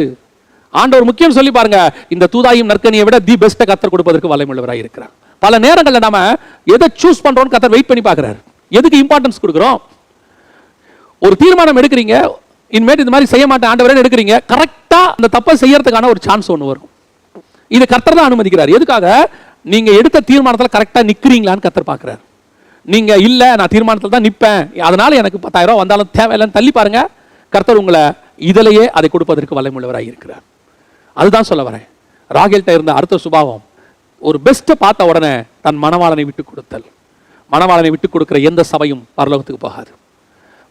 A: ஆண்டவர் முக்கியம் சொல்லி பாருங்க. இந்த தூதாயும் நற்கனியை விட தி பெஸ்ட்டை கர்த்தர் கொடுப்பதற்கு வல்லமையுள்ளவராக இருக்கிறார். பல நேரங்களில் நாம எதை சூஸ் பண்றோம்னு கர்த்தர் வெயிட் பண்ணி பார்க்கிறார். எதுக்கு இம்பார்ட்டன்ஸ் கொடுக்குறோம்? ஒரு தீர்மானம் எடுக்கிறீங்க, இனிமேல் இந்த மாதிரி செய்ய மாட்டேன் ஆண்டவரே எடுக்கிறீங்க, கரெக்டா அந்த தப்பை செய்யறதுக்கான ஒரு சான்ஸ் ஒன்று வரும். இது கர்த்தர் தான் அனுமதிக்கிறார். எதுக்காக? நீங்க எடுத்த தீர்மானத்தில் கரெக்டா நிக்கிறீங்களான்னு கர்த்தர் பார்க்கிறார். நீங்க இல்ல நான் தீர்மானத்தில் தான் நிற்பேன், அதனால எனக்கு 10,000 ரூபாய் வந்தாலும் தேவையில்லைன்னு தள்ளி பாருங்க, கர்த்தர் உங்களை இதிலேயே அதை கொடுப்பதற்கு வல்லமையுள்ளவராக இருக்கிறார். அதுதான் சொல்ல வரேன். ராகேல்கிட்ட இருந்த அடுத்த சுபாவம், ஒரு பெஸ்ட்டை பார்த்த உடனே தன் மணவாளனை விட்டு கொடுத்தல். மணவாளனை விட்டு கொடுக்கிற எந்த சபையும் பரலோகத்துக்கு போகாது.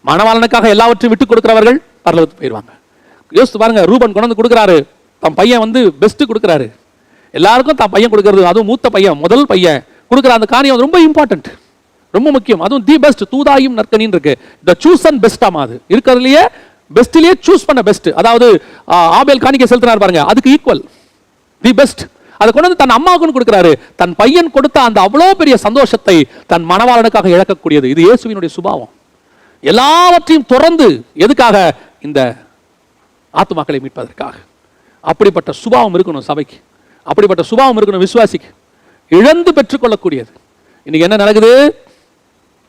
A: மணவாளனுக்காக எல்லாவற்றையும் விட்டு கொடுக்கிறவர்கள் பரலோகத்துக்கு போயிடுவாங்க. யோசித்து பாருங்க, ரூபன் கொண்டு வந்து கொடுக்குறாரு, தன் பையன் பெஸ்ட் கொடுக்குறாரு. எல்லாருக்கும் தான் பையன் கொடுக்கறது, அதுவும் மூத்த பையன், முதல் பையன் கொடுக்குற அந்த காரியம் ரொம்ப இம்பார்ட்டன்ட், ரொம்ப முக்கியம். அதுவும் தி பெஸ்ட், தூதாயும் நற்கனின்னு இருக்கு. த சூஸ் அண்ட் பெஸ்டாமா, அது இருக்கிறதுலயே பெஸ்ட்லயே சூஸ் பண்ண பெஸ்ட். அதாவது ஆபேல் காணிக்கை செலுத்தினார் பாருங்க, அதுக்கு ஈக்குவல் தி பெஸ்ட். அதை கொண்டு வந்து தன் அம்மாவுக்கு கொடுக்கிறாரு. தன் பையன் கொடுத்த அந்த அவ்வளோ பெரிய சந்தோஷத்தை தன் மணவாளனுக்காக இழக்கக்கூடியது. இது இயேசுவினுடைய சுபாவம். எல்லாவற்றையும் துறந்து எதுக்காக? இந்த ஆத்துமாக்களை மீட்பதற்காக. அப்படிப்பட்ட சுபாவம் இருக்கணும் சபைக்கு, அப்படிப்பட்ட சுபாவம் இருக்கணும் விசுவாசிக்கு. இழந்து பெற்றுக்கொள்ளக்கூடியது. இன்னைக்கு என்ன நடக்குது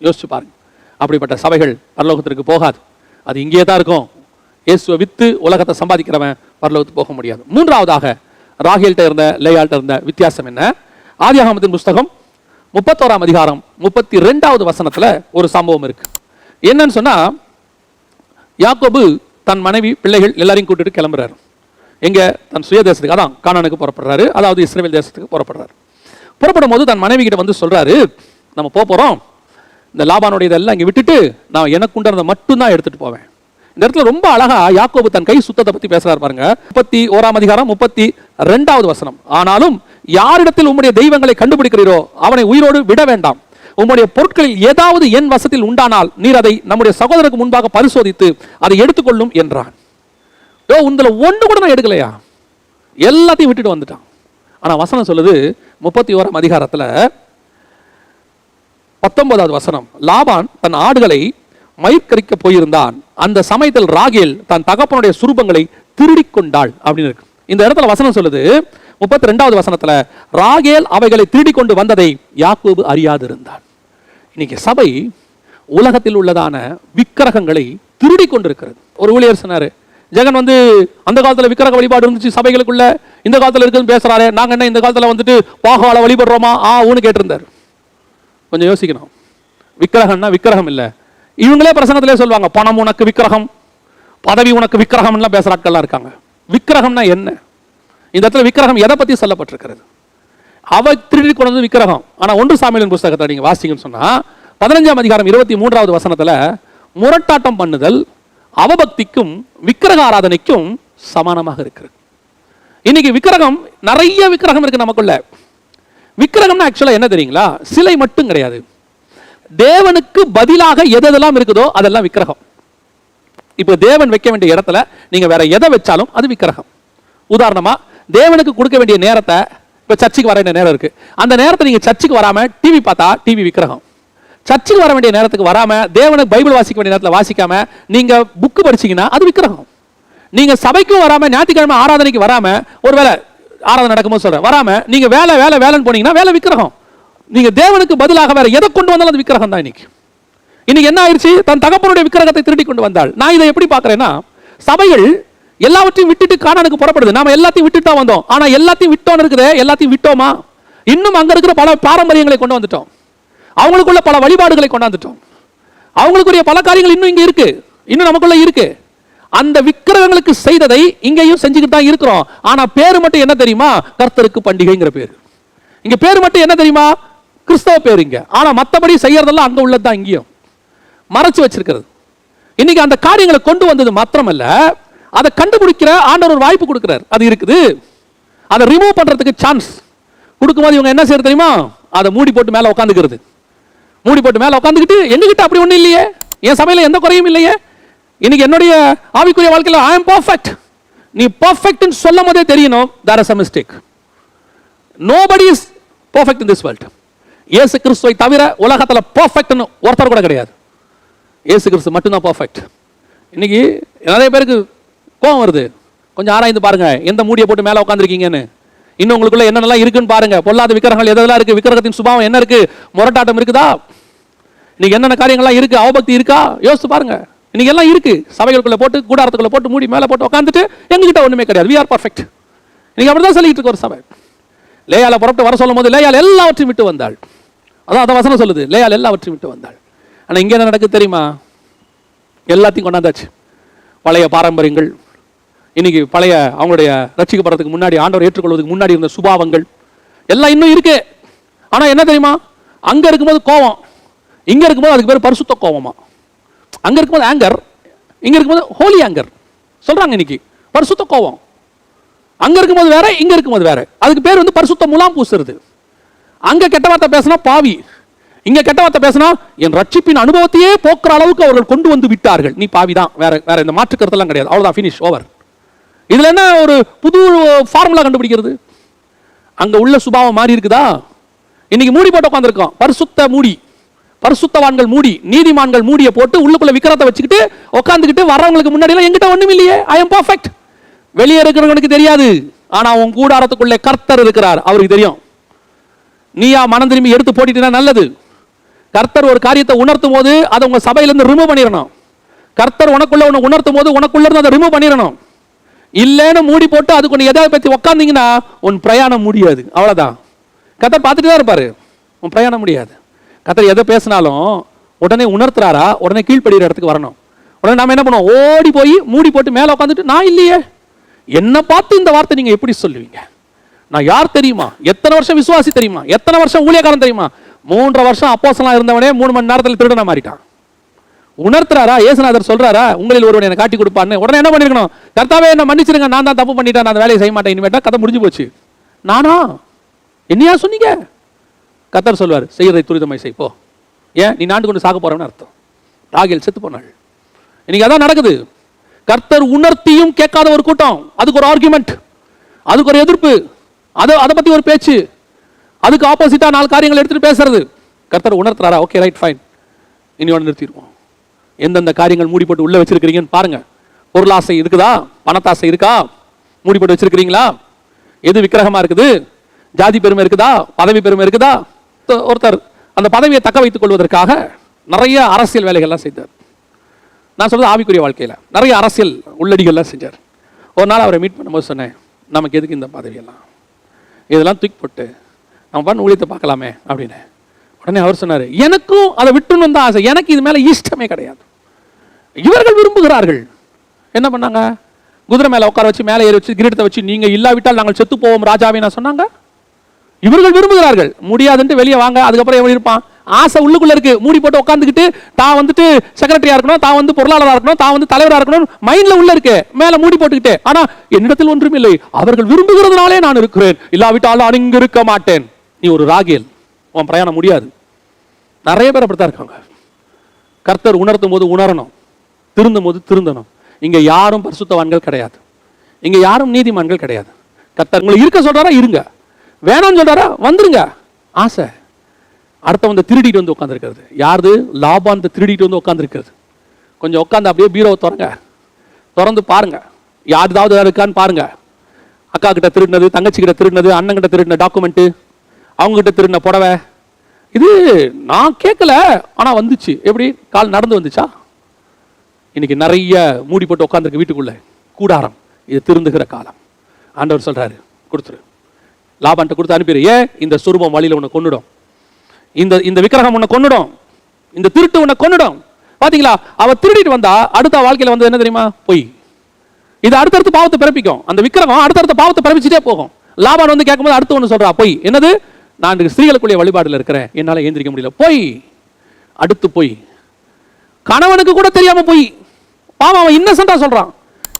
A: யோசிச்சு பாருங்க. அப்படிப்பட்ட சபைகள் பரலோகத்திற்கு போகாது. அது இங்கே தான் இருக்கும். இயேசுவை வித்து உலகத்தை சம்பாதிக்கிறவன் பரலோகத்துக்கு போக முடியாது. மூன்றாவதாக ராகேல்கிட்ட இருந்த லேயாள்கிட்ட இருந்த வித்தியாசம் என்ன? ஆதியாகமத்தின் புஸ்தகம் 31ஆம் அதிகாரம் 32வது வசனத்துல ஒரு சம்பவம் இருக்கு. என்னன்னு சொன்னா, யாக்கோபு தன் மனைவி பிள்ளைகள் எல்லாரையும் கூட்டிட்டு கிளம்புறாரு. எங்க? தன் சுய தேசத்துக்கு, அதான் கானானுக்கு புறப்படுறாரு, அதாவது இஸ்ரவேல் தேசத்துக்கு புறப்படுறாரு. புறப்படும் போது தன் மனைவி கிட்ட வந்து சொல்றாரு, நம்ம போறோம், இந்த லாபானுடைய இதெல்லாம் இங்க விட்டுட்டு நான் எனக்கு உண்டானதை மட்டும்தான் எடுத்துட்டு போவேன். இந்த இடத்துல ரொம்ப அழகா யாக்கோபு தன் கை சுத்தத்தை பத்தி பேசுறாரு பாருங்க. 31ஆம் அதிகாரம் 32வது வசனம். ஆனாலும் யாரிடத்தில் உம்முடைய தெய்வங்களை கண்டுபிடிக்கிறீரோ அவனை உயிரோடு விட வேண்டாம். உம்முடைய பொருட்களில் ஏதாவது என் வசத்தில் உண்டானால் நீர் அதை நம்முடைய சகோதரருக்கு முன்பாக பரிசோதித்து அதை எடுத்துக்கொள்ளும் என்றான். உங்களை ஒண்ணு கூட நான் எடுக்கலையா, எல்லாத்தையும் விட்டுட்டு வந்துட்டான். ஆனா வசனம் சொல்லுது 31ஆம் அதிகாரத்துல 19வது வசனம், லாபான் தன் ஆடுகளை மயிர்கரிக்க போயிருந்தான். அந்த சமயத்தில் ராகேல் தன் தகப்பனுடைய சுரூபங்களை திருடிக் கொண்டாள் அப்படின்னு இருக்கு. இந்த இடத்துல வசனம் சொல்லுது 32வது வசனத்துல, ராகேல் அவைகளை திருடிக் கொண்டு வந்ததை யாக்கோபு அறியாதிருந்தான். இன்னைக்கு சபை உலகத்தில் உள்ளதான விக்கிரகங்களை திருடி கொண்டிருக்கிறது. ஒரு ஊழியர் சொன்னாரு, ஜெகன் வந்து அந்த காலத்துல விக்கிரக வழிபாடு இருந்துச்சு சபைகளுக்குள்ள, இந்த காலத்துல இருக்குன்னு பேசுறாரு, நாங்க என்ன இந்த காலத்துல வந்துட்டு பாகால வழிபடுறோமா ஊன்னு கேட்டிருந்தார். கொஞ்சம் யோசிக்கணும். விக்கிரகம்னா விக்கிரகம் இல்ல. இவங்களே பிரசங்கத்திலே சொல்லுவாங்க, பணம் உனக்கு விக்கிரகம், பதவி உனக்கு விக்கிரகம் எல்லாம் பேசுற ஆட்கள்லாம் இருக்காங்க. விக்கிரகம்னா என்ன? இந்த இடத்துல விக்கிரகம் எதை பத்தி சொல்லப்பட்டிருக்கிறது? அவ திருடி கொண்டது விக்கிரகம். ஆனா 1 சாமுவேலின் புஸ்தகத்தை நீங்க வாசிங்கன்னு சொன்னா 15ஆம் அதிகாரம் 23வது வசனத்துல முரட்டாட்டம் பண்ணுதல் அவபக்திக்கும் விக்கிரக ஆராதனைக்கும் சமானமாக இருக்கிறது. இன்னைக்கு விக்கிரகம், நிறைய விக்கிரகம் இருக்கு நமக்குள்ள. விக்கிரகம்னா ஆக்சுவலா என்ன தெரியுங்களா? சிலை மட்டும் கிடையாது. தேவனுக்கு பதிலாக எதெல்லாம் இருக்குதோ அதெல்லாம் விக்கிரகம். இப்ப தேவன் வைக்க வேண்டிய இடத்துல நீங்க வேற எதை வச்சாலும் அது விக்கிரகம். உதாரணமா, தேவனுக்கு கொடுக்க வேண்டிய நேரத்தை, இப்ப சர்ச்சுக்கு வர வேண்டிய நேரம் இருக்கு, அந்த நேரத்தை நீங்க சர்ச்சுக்கு வராம டிவி பார்த்தா டிவி விக்கிரகம். சர்ச்சுக்கு வர வேண்டிய நேரத்துக்கு வராம தேவனுக்கு பைபிள் வாசிக்க வேண்டிய நேரத்தில் வாசிக்காம நீங்க புக்கு படிச்சீங்கன்னா அது விக்கிரகம். நீங்க சபைக்கும் வராம, ஞாயிற்றுக்கிழமை ஆராதனைக்கு வராம, ஒருவேளை ஆராதனை நடக்கும்போது சொல்றேன், வராம நீங்க வேலை வேலை வேலைன்னு போனீங்கன்னா வேலை விக்கிரகம். நீங்க தேவனுக்கு பதிலாக வேற எதை கொண்டு வந்தாலும் அது விக்கிரகம் தான். இன்னைக்கு என்ன ஆயிடுச்சு? தன் தகப்பனுடைய விக்கிரகத்தை திருடி கொண்டு வந்தாள். நான் இதை எப்படி பார்க்கிறேன்னா, சபைகள் எல்லாவற்றையும் விட்டுட்டு கானானுக்கு புறப்படுது. நாம எல்லாத்தையும் விட்டுட்டா வந்தோம். ஆனா எல்லாத்தையும் விட்டோன்னு இருக்குது, எல்லாத்தையும் விட்டோமா? இன்னும் அங்க இருக்கிற பல பாரம்பரியங்களை கொண்டு வந்துட்டோம், அவங்களுக்குள்ள பல வழிபாடுகளை கொண்டாந்துட்டோம், அவங்களுக்குரிய பல காரியங்கள் இன்னும் இங்க இருக்கு, இன்னும் நமக்குள்ள இருக்கு. அந்த விக்கிரகங்களுக்கு செய்ததை இங்கேயும் செஞ்சுக்கிட்டு தான் இருக்கிறோம். ஆனா பேரு மட்டும் என்ன தெரியுமா? கர்த்தருக்கு பண்டிகைங்கிற பேரு. இங்க பேரு மட்டும் என்ன தெரியுமா? கிறிஸ்தவ பேரு இங்க. ஆனா மத்தபடி செய்யறதெல்லாம் அங்க உள்ளதுதான் இங்கேயும் மறைச்சு வச்சிருக்கிறது. இன்னைக்கு அந்த காரியங்களை கொண்டு வந்தது மாத்திரமல்ல, அதை கண்டுபிடிக்கிற ஆண்டவர் ஒரு வாய்ப்பு கொடுக்கிறார். அது இருக்குது, அதை ரிமூவ் பண்றதுக்கு சான்ஸ் கொடுக்கும்போது இவங்க என்ன செய்யறது தெரியுமா? அதை மூடி போட்டு மேல உட்காந்துக்கிறது. மூடி போட்டு மேல உட்காந்துக்கிட்டு, எங்ககிட்ட அப்படி ஒண்ணும் இல்லையே, என் சபையில எந்த குறையும் இல்லையே, இன்னைக்கு என்னுடைய ஆவிக்குரிய வாழ்க்கையில ஐ அம் பெர்ஃபெக்ட். நீ பெர்ஃபெக்ட்னு சொல்லும் போதே தெரியணும் there is a mistake. Nobody is perfect in this world. இயேசு கிறிஸ்துவை தவிர உலகத்துல பெர்ஃபெக்ட்னு ஒருத்தர் கூட கிடையாது. இயேசு கிறிஸ்து மட்டும்தான் பெர்ஃபெக்ட். இன்னைக்கு நிறைய பேருக்கு கோபம் வருது. கொஞ்சம் ஆராய்ந்து பாருங்க, எந்த மூடியை போட்டு மேல உட்காந்துருக்கீங்கன்னு. இன்னும் உங்களுக்குள்ள என்னென்னலாம் இருக்குன்னு பாருங்க. பொல்லாத விக்கிரகங்கள் எதெல்லாம் இருக்கு, விக்கிரகத்தின் சுபாவம் என்ன இருக்கு, முரட்டாட்டம் இருக்குதா, இன்னைக்கு என்னென்ன காரியங்கள்லாம் இருக்கு, அவபக்தி இருக்கா, யோசிச்சு பாருங்க. இன்னைக்கு எல்லாம் இருக்கு. சபைகளுக்குள்ள போட்டு, கூடாரத்துக்குள்ள போட்டு, மூடி மேல போட்டு உட்காந்துட்டு எங்ககிட்ட ஒண்ணுமே கிடையாது, we are perfect. இன்னைக்கு அப்படிதான் சொல்லிட்டு இருக்க ஒரு சபை. லேயால புறப்பட்டு வர சொல்லும் போது லேயால் எல்லாவற்றையும் விட்டு வந்தாள். அதான் வசனம் சொல்லுது, லேயால் எல்லாவற்றையும் விட்டு வந்தாள். ஆனா இங்க என்ன நடக்குது தெரியுமா? எல்லாத்தையும் கொண்டாந்தாச்சு. பழைய பாரம்பரியங்கள், இன்னைக்கு பழைய அவங்களுடைய ரட்சிக்கப்படுறதுக்கு முன்னாடி, ஆண்டவர் ஏற்றுக்கொள்வதற்கு முன்னாடி இருந்த சுபாவங்கள் எல்லாம் இன்னும் இருக்கு. ஆனா என்ன தெரியுமா? அங்க இருக்கும்போது கோபம், இங்க இருக்கும்போது அதுக்கு பேர் பரிசுத்த கோபமா. அங்க இருக்கும்போது ஆங்கர், இங்க இருக்கும்போது ஹோலி ஆங்கர் சொல்றாங்க. இன்னைக்கு பரிசுத்த கோபம் அங்க இருக்கும்போது வேற, இங்க இருக்கும்போது வேற. அதுக்கு பேர் வந்து பரிசுத்த முலாம் பூசுறது. அங்க கெட்ட வார்த்தை பேசினா பாவி, இங்க கெட்ட வார்த்தை பேசினா என் ரட்சிப்பின் அனுபவத்தையே போக்குற அளவுக்கு அவர்கள் கொண்டு வந்து விட்டார்கள். நீ பாவி தான், வேற வேற இந்த மாற்று கருத்தெல்லாம் கிடையாது, அவ்வளவுதான், ஃபினிஷ், ஓவர். இதுல என்ன ஒரு புது ஃபார்முலா கண்டுபிடிக்கிறது? அங்க உள்ள சுபாவம் மாறி இருக்குதா? இன்னைக்கு மூடி போட்டு உட்காந்துருக்கோம், பரிசுத்த மூடி, பரிசுத்தவான்கள் மூடி, நீதிமான்கள் மூடியை போட்டு உள்ளுக்குள்ள விக்கிரத்தை வச்சுக்கிட்டு உட்காந்துக்கிட்டு வர்றவங்களுக்கு முன்னாடி எல்லாம் என்கிட்ட ஒண்ணும் இல்லையே, ஐ எம் பெர்ஃபெக்ட். வெளியே இருக்கிறவனுக்கு தெரியாது, ஆனா உன் கூடாரத்துக்குள்ளே கர்த்தர் இருக்கிறார், அவருக்கு தெரியும். நீயா மனம் திரும்பி எடுத்து போட்டுட்டா நல்லது. கர்த்தர் ஒரு காரியத்தை உணர்த்தும் போது அதை உங்க சபையிலிருந்து ரிமூவ் பண்ணிடணும். கர்த்தர் உனக்குள்ள உன்னை உணர்த்தும் போது உனக்குள்ள இருந்து அதை ரிமூவ் பண்ணிடணும். இல்லைன்னு மூடி போட்டு அதுக்கு ஒன்று எதாவது பற்றி உக்காந்தீங்கன்னா உன் பிரயாணம் முடியாது. அவ்வளோதான். கர்த்தர் பார்த்துட்டு தான் இருப்பாரு, உன் பிரயாணம் முடியாது. கர்த்தர் எதை பேசினாலும் உடனே உணர்த்துறாரா, உடனே கீழ்ப்படுகிற இடத்துக்கு வரணும். உடனே நம்ம என்ன பண்ணுவோம், ஓடி போய் மூடி போட்டு மேலே உட்காந்துட்டு நான் இல்லையே, என்னை பார்த்து இந்த வார்த்தை நீங்கள் எப்படி சொல்லுவீங்க, நான் யார் தெரியுமா, எத்தனை வருஷம் விசுவாசி தெரியுமா, எத்தனை வருஷம் ஊழியக்காரன் தெரியுமா, 3 வருஷம் அப்போஸ்தலனா இருந்தவனே 3 மணி நேரத்தில் திருடனா மாறிட்டான். உணர்த்துறாரா, இயேசுநாதர் சொல்றாரா, உங்களில் ஒருவன் எனக்கு காட்டி கொடுப்பான்னு. உடனே என்ன பண்ணிருக்கணும், கர்த்தாவே என்ன மன்னிச்சிருங்க, நான் தான் தப்பு பண்ணிட்டேன், நான் அந்த வேலையை செய்ய மாட்டேன், இனிமேட்டா கதை முடிஞ்சு போச்சு. நானா, என்னையா சொன்னீங்க? கர்த்தர் சொல்வார், செய்யறதை துரிதமாய் செய் போ. ஏன் நீ நாண்டு கொண்டு சாக போறவன்னு அர்த்தம். ராகேல் செத்து போனாள். இன்னைக்கு அதான் நடக்குது. கர்த்தர் உணர்த்தியும் கேட்காத ஒரு கூட்டம், அதுக்கு ஒரு ஆர்குமெண்ட், அதுக்கு ஒரு எதிர்ப்பு, அதை பத்தி ஒரு பேச்சு, அதுக்கு ஆப்போசிட்டா 4 காரியங்கள் எடுத்துட்டு பேசுறது. கர்த்தர் உணர்த்துறாரா, ஓகே ரைட் ஃபைன், இனி நிறுத்திடுவோம். எந்தெந்த காரியங்கள் மூடி போட்டு உள்ள வச்சிருக்கிறீங்கன்னு பாருங்க. பொருளாசை இருக்குதா, பணத்தாசை இருக்கா, மூடி போட்டு வச்சிருக்கிறீங்களா? எது விக்கிரகமா இருக்குது? ஜாதி பெருமை இருக்குதா, பதவி பெருமை இருக்குதா? ஒருத்தர் அந்த பதவியை தக்க வைத்துக் கொள்வதற்காக நிறைய அரசியல் வேலைகள்லாம் செய்தார். நான் சொல்றது ஆவிக்குரிய வாழ்க்கையில நிறைய அரசியல் உள்ளடிகள்லாம் செஞ்சார். ஒரு நாள் அவரை மீட் பண்ணும்போது சொன்னேன், நமக்கு எதுக்கு இந்த பதவியெல்லாம், இதெல்லாம் தூக்கி போட்டு நம்ம பண்ண ஊழியத்தை பார்க்கலாமே அப்படின்னு. உடனே அவர் சொன்னார், எனக்கும் அதை விட்டுன்னு தான் ஆசை, எனக்கு இது மேலே இஷ்டமே கிடையாது. இவர்கள் விரும்புகிறார்கள். என்ன பண்ணாங்க, குதிரை மேலே உட்கார வச்சு மேலே ஏறி வச்சு கிரீடத்தை வச்சு நீங்கள் இல்லாவிட்டால் நாங்கள் செத்து போவோம் ராஜாவே நான் சொன்னாங்க. இவர்கள் விரும்புகிறார்கள். முடியாதுன்ட்டு வெளியே வாங்க. அதுக்கப்புறம் எப்படி இருப்பான், ஆசை உள்ளுக்குள்ள இருக்கு, மூடி போட்டு உட்காந்துக்கிட்டு தான் வந்துட்டு செக்ரட்டரியா இருக்கணும், தான் வந்து பொருளாளராக இருக்கணும், தான் வந்து தலைவராக இருக்கணும், மைண்ட்ல உள்ள இருக்கு, மேல மூடி போட்டுக்கிட்டு. ஆனா என்னிடத்தில் ஒன்றும் இல்லை, அவர்கள் விரும்புகிறதுனாலே நான் இருக்கிறேன், இல்லாவிட்டால் நான் இங்கு இருக்க மாட்டேன். நீ ஒரு ராகேல், உன் பிரயாணம் முடியாது. நிறைய பேர் அப்படித்தான் இருக்காங்க. கர்த்தர் உணர்த்தும் போது உணரணும், திருந்தும் போது திருந்தணும். இங்க யாரும் பரிசுத்தவான்கள் கிடையாது, இங்க யாரும் நீதிமான்கள் கிடையாது. கர்த்தர் உங்களை இருக்க சொல்றாரா இருங்க, வேணாம்னு சொல்றாரா வந்துருங்க. ஆசை அடுத்த வந்து திருடிட்டு வந்து உட்காந்துருக்கிறது. யாரு? லாபான் திருடிட்டு வந்து உட்காந்துருக்கிறது. கொஞ்சம் உட்காந்து அப்படியே பீரோவை திறந்து பாருங்க, யாருதாவது இருக்கான்னு பாருங்க. அக்கா கிட்ட திருடினது, தங்கச்சி கிட்ட திருடினது, அண்ணன் கிட்ட திருடின டாக்குமெண்ட், அவங்க கிட்ட திருடின புடவை. இது நான் கேட்கல, ஆனா வந்துச்சு. எப்படி? கால் நடந்து வந்துச்சா? இன்னைக்கு நிறைய மூடி போட்டு உட்காந்துருக்கு வீட்டுக்குள்ள கூடாரம். இது திருந்துகிற காலம். ஆண்டவர் சொல்றாரு, கொடுத்துரு, லாபான்ட்ட கொடுத்து அனுப்பிடு. ஏன்? இந்த சுரூபம் வழியில உன்னை கொன்னுடும், இந்த விக்கிரகம் உன்னை கொன்னுடும், இந்த திருட்டு உன்னை கொன்னுடும். பாத்தீங்களா, அவ திருடிட்டு வந்தா அடுத்த வாழ்க்கையில வந்து என்ன தெரியுமா, பொய். இது அடுத்தடுத்து பாவத்தை பிறப்பிக்கும். அந்த விக்கிரகம் அடுத்தடுத்த பாவத்தை பிறப்பிச்சுட்டே போகும். லாபான் வந்து கேட்கும்போது அடுத்து ஒன்று சொல்றா, பொய். என்னது? நான் ஸ்திரீகளுக்குரிய வழிபாடுல இருக்கிறேன், என்னால ஏந்திரிக்க முடியல, பொய். அடுத்து பொய். கணவனுக்கு கூட தெரியாம பொய். பாவம், அவன் இன்னசென்ட்டா சொல்றான்,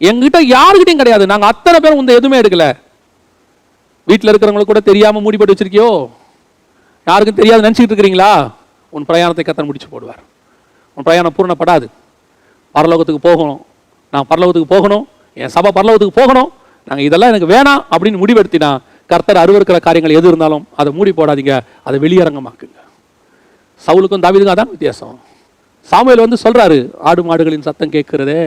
A: எங்கிட்ட யாருக்கிட்டையும் கிடையாது, நாங்க அத்தனை பேரும் வந்து எதுவுமே எடுக்கல. வீட்டில் இருக்கிறவங்களுக்கு கூட தெரியாம மூடி போட்டு வச்சிருக்கியோ, யாருக்கும் தெரியாது நினைச்சிட்டு இருக்கிறீங்களா? உன் பிரயாணத்தை கர்த்தர் முடிச்சு போடுவார். உன் பிரயாணம் பூர்ணப்படாது. பரலோகத்துக்கு போகணும், நான் பரலோகத்துக்கு போகணும், என் சபை பரலோகத்துக்கு போகணும், நாங்கள் இதெல்லாம் எனக்கு வேணாம் அப்படின்னு முடிவெடுத்தினா கர்த்தர் அருவருக்கிற காரியங்கள் எது இருந்தாலும் அதை மூடி போடாதீங்க, அதை வெளியரங்கமாக்குங்க. சவுலுக்கும் தாவீதுக்கும் அதான் வித்தியாசம். சாமுவேல் வந்து சொல்றாரு, ஆடு மாடுகளின் சத்தம் கேட்கிறதே,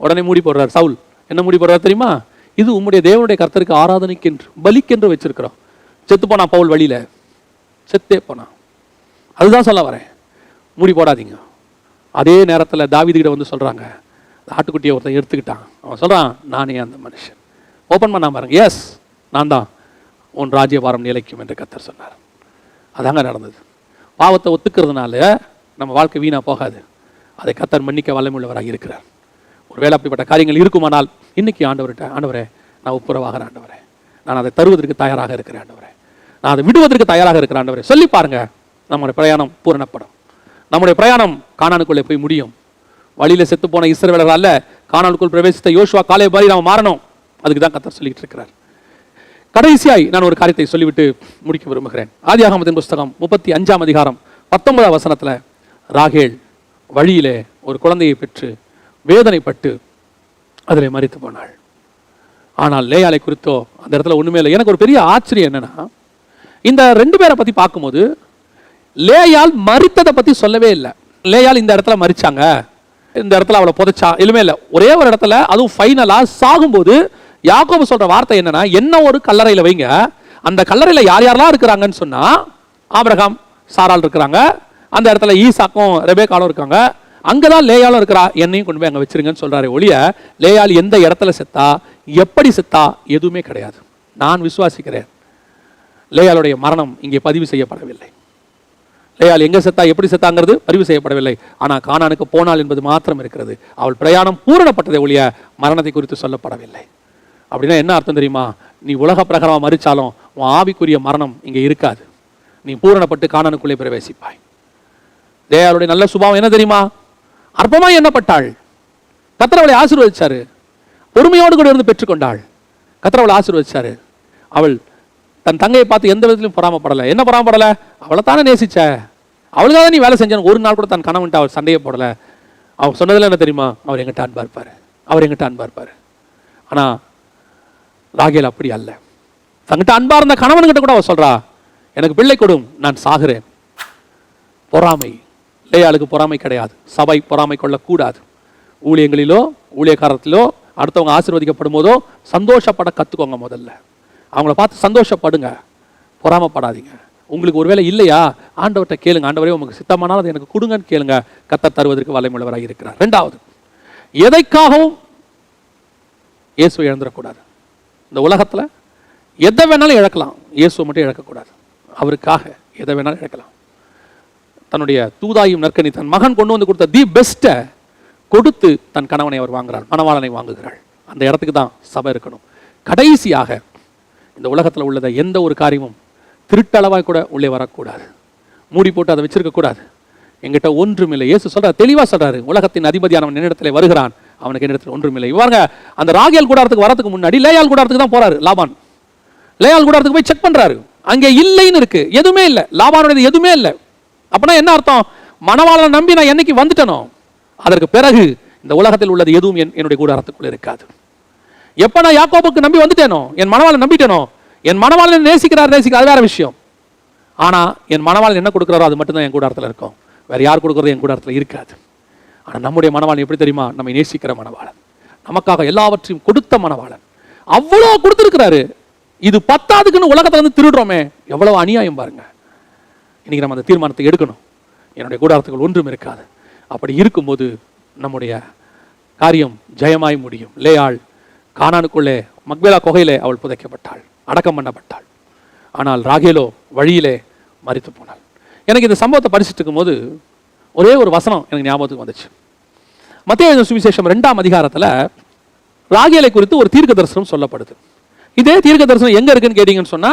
A: உடனே மூடி போடுறாரு. சவுல் என்ன மூடி போடுறாரு தெரியுமா? இது உம்முடைய தேவனுடைய கர்த்தருக்கு ஆராதனைக்கென்று பலிக்கென்று வச்சிருக்கிறோம். செத்து போனா பவுல் வழியில, செத்தே போனா. அதுதான் சொல்ல வரேன், மூடி போடாதீங்க. அதே நேரத்தில் தாவீதுகிட்ட வந்து சொல்றாங்க, ஆட்டுக்குட்டியை ஒருத்தன் எடுத்துக்கிட்டான், அவன் சொல்றான், நானே அந்த மனுஷன். ஓப்பன் பண்ணாம பாருங்க, எஸ் நான் தான், உன் ராஜ்யபாரம் நிலைக்கும் என்று கர்த்தர் சொன்னார். அதாங்க நடந்தது. பாவத்தை ஒத்துக்கிறதுனால நம்ம வாழ்க்கை வீணா போகாது. அதை கர்த்தர் மன்னிக்க வல்லமையுள்ளவராக இருக்கிறார். ஒருவேளை அப்படிப்பட்ட காரியங்கள் இருக்குமானால் இன்னைக்கு ஆண்டவர்கிட்ட, ஆண்டவரே நான் ஒப்புரவாகிறேன், ஆண்டவரே நான் அதை தருவதற்கு தயாராக இருக்கிறேன், ஆண்டவரே நான் அதை விடுவதற்கு தயாராக இருக்கிறேன், ஆண்டவரே சொல்லி பாருங்க. நம்முடைய பிரயாணம் பூரணப்படும். நம்முடைய பிரயாணம் கானானுக்குள்ளே போய் முடியும். வழியில செத்து போன இஸ்ரவேலர்கள் அல்ல, கானானுக்குள் பிரவேசித்த யோசுவா காலேப் மாதிரி நாம் மாறணும். அதுக்கு தான் கர்த்தர் சொல்லிட்டு இருக்கிறார். கடைசியாய் நான் ஒரு காரியத்தை சொல்லிவிட்டு முடிக்க விரும்புகிறேன். ஆதியாகமத்தின் புஸ்தகம் 35ஆம் அதிகாரம் 19ஆம் வசனத்துல ராகேல் வழியிலே ஒரு குழந்தையை பெற்று வேதனைப்பட்டு அதில் மரித்து போனாள். ஆனால் லேயாளை குறித்தோ அந்த இடத்துல ஒண்ணுமே இல்லை. எனக்கு ஒரு பெரிய ஆச்சரியம் என்னன்னா, இந்த 2 பேரை பத்தி பார்க்கும்போது லேயாள் மரித்ததை பத்தி சொல்லவே இல்லை. லேயாள் இந்த இடத்துல மரிச்சாங்க, இந்த இடத்துல அவளை புதைச்சா, எதுவுமே இல்லை. ஒரே ஒரு இடத்துல, அதுவும் ஃபைனலா சாகும்போது யாக்கோபு சொல்ற வார்த்தை என்னன்னா, என்ன ஒரு கல்லறையில வைங்க, அந்த கல்லறையில யார் யாரெல்லாம் இருக்கிறாங்கன்னு சொன்னா, ஆபிரகாம் சாராள் இருக்கிறாங்க, அந்த இடத்துல ஈசாக்கும் ரெபேக்காலும் இருக்காங்க, அங்கதான் லேயாலும் இருக்கிறா, என்னையும் கொண்டு போய் அங்க வச்சிருங்கன்னு சொல்றாரு ஒழிய, லேயால் எந்த இடத்துல செத்தா, எப்படி செத்தா எதுவுமே கிடையாது. நான் விசுவாசிக்கிறேன், லேயாளுடைய மரணம் இங்கே பதிவு செய்யப்படவில்லை. லேயால் எங்க செத்தா, எப்படி செத்தாங்கிறது பதிவு செய்யப்படவில்லை. ஆனா கானானுக்கு போனாள் என்பது மாத்திரம் இருக்கிறது. அவள் பிரயாணம் பூரணப்பட்டதை ஒழிய மரணத்தை குறித்து சொல்லப்படவில்லை. அப்படின்னா என்ன அர்த்தம் தெரியுமா? நீ உலக பிரகாரமா மறிச்சாலும் உன் ஆவிக்குரிய மரணம் இங்க இருக்காது. நீ பூரணப்பட்டு கானானுக்குள்ளே பிரவேசிப்பாய். லேயாளுடைய நல்ல சுபாவம் என்ன தெரியுமா? அற்பமாய் எண்ணப்பட்டாள். கர்த்தர் அவளை ஆசீர்வதிச்சாரு. பொறுமையோடு கூட இருந்து பெற்றுக்கொண்டாள். கர்த்தர் அவளை ஆசீர்வதிச்சாரு. அவள் தன் தங்கையை பார்த்து எந்த விதத்திலும் பொறாமப்படலை. என்ன பொறாமப்படலை? அவளை தானே நேசிச்ச, அவளுக்காக நீ வேலை செஞ்சான். ஒரு நாள் கூட தன் கணவன்ட்டு அவள் சண்டையை போடலை. அவள் சொன்னதில் என்ன தெரியுமா? அவர் எங்கிட்ட அன்பா இருப்பார், அவர் எங்கிட்ட அன்பா இருப்பார். ஆனால் ராகேல் அப்படி அல்ல. தங்கிட்ட அன்பா இருந்த கணவன்கிட்ட கூட அவள் சொல்றா, எனக்கு பிள்ளை கொடும், நான் சாகிறேன். பொறாமை. லேயாளுக்கு பொறாமை கிடையாது. சபை பொறாமை கொள்ளக்கூடாது. ஊழியங்களிலோ ஊழியக்காரத்திலோ அடுத்தவங்க ஆசீர்வதிக்கப்படும் போதோ சந்தோஷப்பட கற்றுக்கோங்க. முதல்ல அவங்கள பார்த்து சந்தோஷப்படுங்க, பொறாமப்படாதீங்க. உங்களுக்கு ஒருவேளை இல்லையா, ஆண்டவர்கிட்ட கேளுங்க. ஆண்டவரே உங்களுக்கு சித்தமானால் அதை எனக்கு கொடுங்கன்னு கேளுங்க. கர்த்தர் தருவதற்கு வல்லமையுள்ளவராக இருக்கிறார். ரெண்டாவது, எதைக்காகவும் இயேசுவை இழந்துடக்கூடாது. இந்த உலகத்தில் எதை வேணாலும் இழக்கலாம், இயேசுவை மட்டும் இழக்கக்கூடாது. அவருக்காக எதை வேணாலும் இழக்கலாம். தன்னுடைய தூதாயும் நற்கனி தன் மகன் கொண்டு வந்து கொடுத்த தி பெஸ்ட்டை கொடுத்து தன் கணவனை அவர் வாங்குகிறார், மணவாளனை வாங்குகிறாள். அந்த இடத்துக்கு தான் சபை இருக்கணும். கடைசியாக இந்த உலகத்தில் உள்ளதை எந்த ஒரு காரியமும் திருட்டளவாய் கூட உள்ளே வரக்கூடாது. மூடி போட்டு அதை வச்சிருக்கக்கூடாது. எங்கிட்ட ஒன்றுமில்லை. இயேசு சொல்றார், தெளிவாக சொல்றாரு, உலகத்தின் அதிபதியானவன் என்னிடத்தில் வருகிறான், அவனுக்கு என்னிடத்தில் ஒன்றுமில்லை. இவங்க அந்த ராகேல் கூடாரத்துக்கு வரதுக்கு முன்னாடி லேயால் கூடாரத்துக்கு தான் போறாரு லாபான். லேயால் கூடாரத்துக்கு போய் செக் பண்றாரு, அங்கே இல்லைன்னு இருக்கு, எதுவுமே இல்லை, லாபானுடையது எதுவுமே இல்லை. அப்படின்னா என்ன அர்த்தம்? மணவாளனை நம்பி நான் என்னைக்கு வந்துட்டனோ அதற்கு பிறகு இந்த உலகத்தில் உள்ளது எதுவும் என்னுடைய கூடாரத்துக்குள்ள இருக்காது. எப்ப நான் யாக்கோபுக்கு நம்பி வந்துட்டேனோ, என் மணவாளன் நம்பிட்டேனோ, என் மணவாளன் நேசிக்கிறார் அது வேற விஷயம். ஆனா என் மணவாளன் என்ன கொடுக்குறாரோ அது மட்டும்தான் என் கூடாரத்தில் இருக்கும். வேற யார் கொடுக்குறது என் கூடாரத்தில் இருக்காது. ஆனா நம்முடைய மணவாளன் எப்படி தெரியுமா? நம்மை நேசிக்கிற மணவாளன், நமக்காக எல்லாவற்றையும் கொடுத்த மணவாளன். அவ்வளோ கொடுத்துருக்கிறாரு. இது பத்தாதுக்குன்னு உலகத்துல இருந்து திருடுறோமே, எவ்வளவு அநியாயம் பாருங்க. இன்னைக்கு நம்ம அந்த தீர்மானத்தை எடுக்கணும். என்னுடைய கூடாரத்துக்குள் ஒன்றும் இருக்காது. அப்படி இருக்கும்போது நம்முடைய காரியம் ஜெயமாய் முடியும். லேயாள் கானானுக்குள்ளே மக்பேலா குகையிலே அவள் புதைக்கப்பட்டாள், அடக்கம் பண்ணப்பட்டாள். ஆனால் ராகேலோ வழியிலே மரித்து போனாள். எனக்கு இந்த சம்பவத்தை படிச்சுட்டு இருக்கும்போது ஒரே ஒரு வசனம் எனக்கு ஞாபகத்துக்கு வந்துச்சு. மத்தேயு சுவிசேஷம் 2ஆம் அதிகாரத்தில் ராகேலை குறித்து ஒரு தீர்க்க தரிசனம் சொல்லப்படுது. இதே தீர்க்க தரிசனம் எங்க இருக்குன்னு கேட்டீங்கன்னு சொன்னா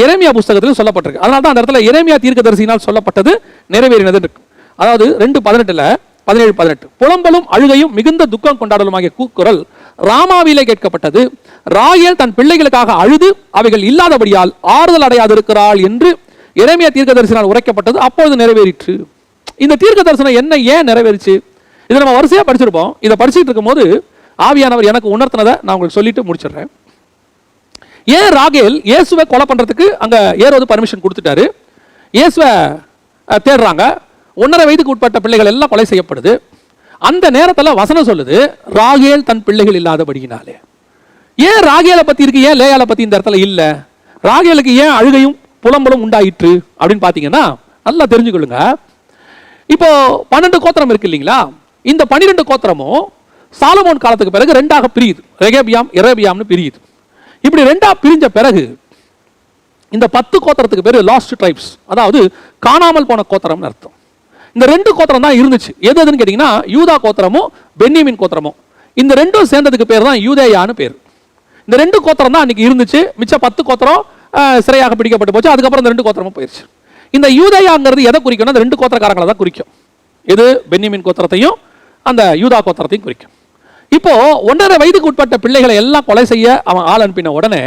A: எரேமியா புஸ்தகத்தில் சொல்லப்பட்டிருக்கு. அதனால தான் அந்த இடத்துல எரேமியா தீர்க்கதரிசியினால் சொல்லப்பட்டது நிறைவேறினது இருக்கு. அதாவது 2:17 புலம்பலும் அழுகையும் மிகுந்த துக்கம் கொண்டாடலுமாகிய கூக்குரல் ராமாவிலே கேட்கப்பட்டது. ராகேல் தன் பிள்ளைகளுக்காக அழுது அவைகள் இல்லாதபடியால் ஆறுதல் அடையாதிருக்கிறாள் என்று எரேமியா தீர்க்கதரிசியினால் உரைக்கப்பட்டது. அப்பொழுது நிறைவேறிற்று. இந்த தீர்க்க தரிசனம் என்ன, ஏன் நிறைவேறிச்சு? இதை நம்ம வரிசையா படிச்சிருப்போம். இதை படிச்சுட்டு இருக்கும்போது ஆவியானவர் எனக்கு உணர்த்தினதை நான் உங்களுக்கு சொல்லிட்டு முடிச்சிடுறேன். ஏன் ராகேல் இயேசுவை கொலை பண்றதுக்கு அங்க ஏரோது பர்மிஷன் கொடுத்துட்டாரு. இயேசுவை தேடுறாங்க. 1.5 வயதுக்கு உட்பட்ட பிள்ளைகள் எல்லாம் கொலை செய்யப்படுது. அந்த நேரத்தில் வசனம் சொல்லுது, ராகேல் தன் பிள்ளைகள் இல்லாதபடியினாலே. ஏன் ராகேலை பத்தி இருக்கு, ஏன் லேயாலை பத்தி இந்த இடத்துல இல்ல? ராகேலுக்கு ஏன் அழுகையும் புலம்பலும் உண்டாயிற்று அப்படின்னு பாத்தீங்கன்னா நல்லா தெரிஞ்சுக்கொள்ளுங்க. இப்போ 12 கோத்திரம் இருக்கு இல்லைங்களா? இந்த 12 கோத்திரமும் சாலமோன் காலத்துக்கு பிறகு 2ஆக பிரியுது. ரெகேபியாம் எரேபியாம்னு பிரியுது. இப்படி 2ஆ பிரிஞ்ச பிறகு இந்த 10 கோத்திரத்துக்கு பேரு லாஸ்ட் ட்ரைப்ஸ், அதாவது காணாமல் போன கோத்திரம்னு அர்த்தம். இந்த 2 கோத்திரம் தான் இருந்துச்சு. எதுன்னு கேட்டீங்கன்னா யூதா கோத்திரமும் பென்யமீன் கோத்திரமும். இந்த 2ம் சேர்ந்ததுக்கு பேர் தான் யூதேயான்னு பேர். இந்த 2 கோத்திரம் தான் அன்னைக்கு இருந்துச்சு. மிச்ச 10 கோத்திரம் சிறையாக பிடிக்கப்பட்டு போச்சு. அதுக்கப்புறம் இந்த 2 கோத்திரமும் போயிடுச்சு. இந்த யூதேயாங்கிறது எதை குறிக்கும்? அந்த 2 கோத்திரக்காரங்களை தான் குறிக்கும். இது பென்யமீன் கோத்திரத்தையும் அந்த யூதா கோத்திரத்தையும் குறிக்கும். இப்போ 1.5 வயதுக்கு உட்பட்ட பிள்ளைகளை எல்லாம் கொலை செய்ய அவன் ஆள் அனுப்பின உடனே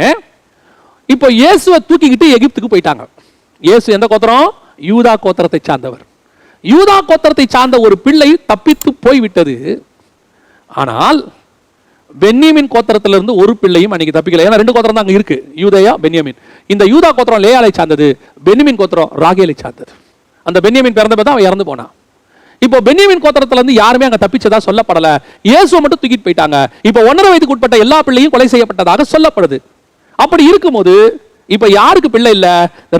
A: இப்போ இயேசுவை தூக்கிக்கிட்டு எகிப்துக்கு போயிட்டாங்க. இயேசு எந்த கோத்திரம்? யூதா கோத்திரத்தை சார்ந்தவர். யூதா கோத்திரத்தை சார்ந்த ஒரு பிள்ளை தப்பித்து போய்விட்டது. ஆனால் பென்யமீன் கோத்திரத்திலிருந்து ஒரு பிள்ளையும் அன்னைக்கு தப்பிக்கல. ஏன்னா 2 கோத்திரம் தான் அங்க இருக்கு, யூதேயா பென்யமீன். இந்த யூதா கோத்திரம் லேயாலை சார்ந்தது, பென்யமீன் கோத்திரம் ராகேலை சார்ந்தது. அந்த பென்யமீன் பிறந்தப்ப தான் அவன் இறந்து போனான். இப்போ பென்யமீன் கோத்திரத்துல இருந்து யாருமே அங்க தப்பிச்சதா சொல்லப்படல. இயேசுவை மட்டும் தூக்கிட்டு போயிட்டாங்க. இப்போ 1.5 வயதுக்கு உட்பட்ட எல்லா பிள்ளையும் கொலை செய்யப்பட்டதாக சொல்லப்படுது. அப்படி இருக்கும்போது இப்ப யாருக்கு பிள்ளை இல்ல?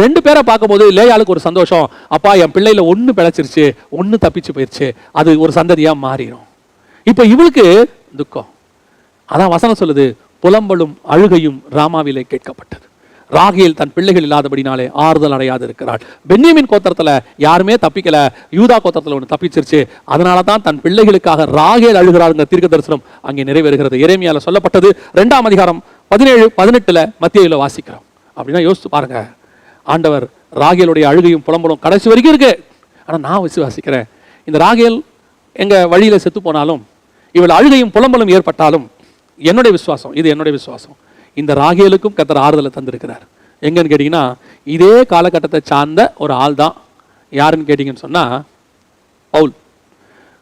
A: ரெண்டு பேரை பார்க்கும்போது லேயாளுக்கு ஒரு சந்தோஷம், அப்பா என் பிள்ளையில ஒண்ணு பிழைச்சிருச்சு, ஒண்ணு தப்பிச்சு போயிருச்சு, அது ஒரு சந்ததியா மாறிடும். இப்ப இவளுக்கு துக்கம். அதான் வசனம் சொல்லுது, புலம்பலும் அழுகையும் ராமாவிலே கேட்கப்பட்டது. ராகேல் தன் பிள்ளைகள் இல்லாதபடினாலே ஆறுதல் அடையாது இருக்கிறாள். பென்யமீன் கோத்திரத்துல யாருமே தப்பிக்கல, யூதா கோத்திரத்துல ஒன்று தப்பிச்சிருச்சு. அதனால தான் தன் பிள்ளைகளுக்காக ராகேல் அழுகிறாருங்க தீர்க்க தரிசனம் அங்கே நிறைவேறுகிறது. எரேமியால சொல்லப்பட்டது 2ஆம் அதிகாரம் 17-18 மத்தேயுல வாசிக்கிறோம். அப்படின்னா யோசிச்சு பாருங்க, ஆண்டவர் ராகேலுடைய அழுகையும் புலம்பலும் கடைசி வரைக்கும் இருக்கு. ஆனா நான் விசுவாசிக்கிறேன், இந்த ராகேல் எங்க வழியில செத்து போனாலும், இவள் அழுகையும் புலம்பலும் ஏற்பட்டாலும், என்னுடைய விசுவாசம், இது என்னுடைய விசுவாசம், இந்த ராகேலுக்கும் கர்த்தர் ஆறுதலை தந்திருக்கிறார். எங்கன்னு கேட்டீங்கன்னா, இதே காலகட்டத்தை சார்ந்த ஒரு ஆள் தான். யாருன்னு கேட்டீங்கன்னு சொன்னா பவுல்.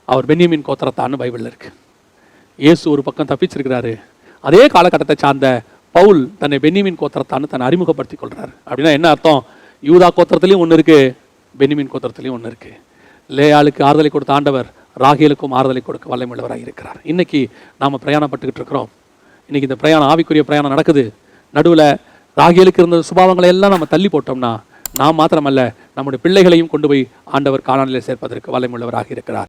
A: அவர் பென்யமீன் கோத்திரத்தான்னு பைபிள்ல இருக்கு. இயேசு ஒரு பக்கம் தப்பிச்சிருக்கிறாரு, அதே காலகட்டத்தை சார்ந்த பவுல் தன்னை பென்யமீன் கோத்திரத்தான்னு தன்னை அறிமுகப்படுத்திக் கொள்றாரு. அப்படின்னா என்ன அர்த்தம்? யூதா கோத்திரத்திலையும் ஒன்று இருக்கு, பென்யமீன் கோத்திரத்திலையும் ஒன்று இருக்கு. லேயாளுக்கு ஆறுதலை கொடுத்த ஆண்டவர் ராகேலுக்கும் ஆறுதலை கொடுக்க வல்லமையுள்ளவராக இருக்கிறார். இன்னைக்கு நாம பிரயாணப்பட்டுக்கிட்டு இருக்கிறோம். இன்னைக்கு இந்த பிரயாணம், ஆவிக்குரிய பிரயாணம் நடக்குது. நடுவில் ராகேலுக்கு இருந்த சுபாவங்களை எல்லாம் நம்ம தள்ளி போட்டோம்னா, நாம் மாத்திரமல்ல நம்முடைய பிள்ளைகளையும் கொண்டு போய் ஆண்டவர் கானானிலே சேர்ப்பதற்கு வல்லமையுள்ளவராக இருக்கிறார்.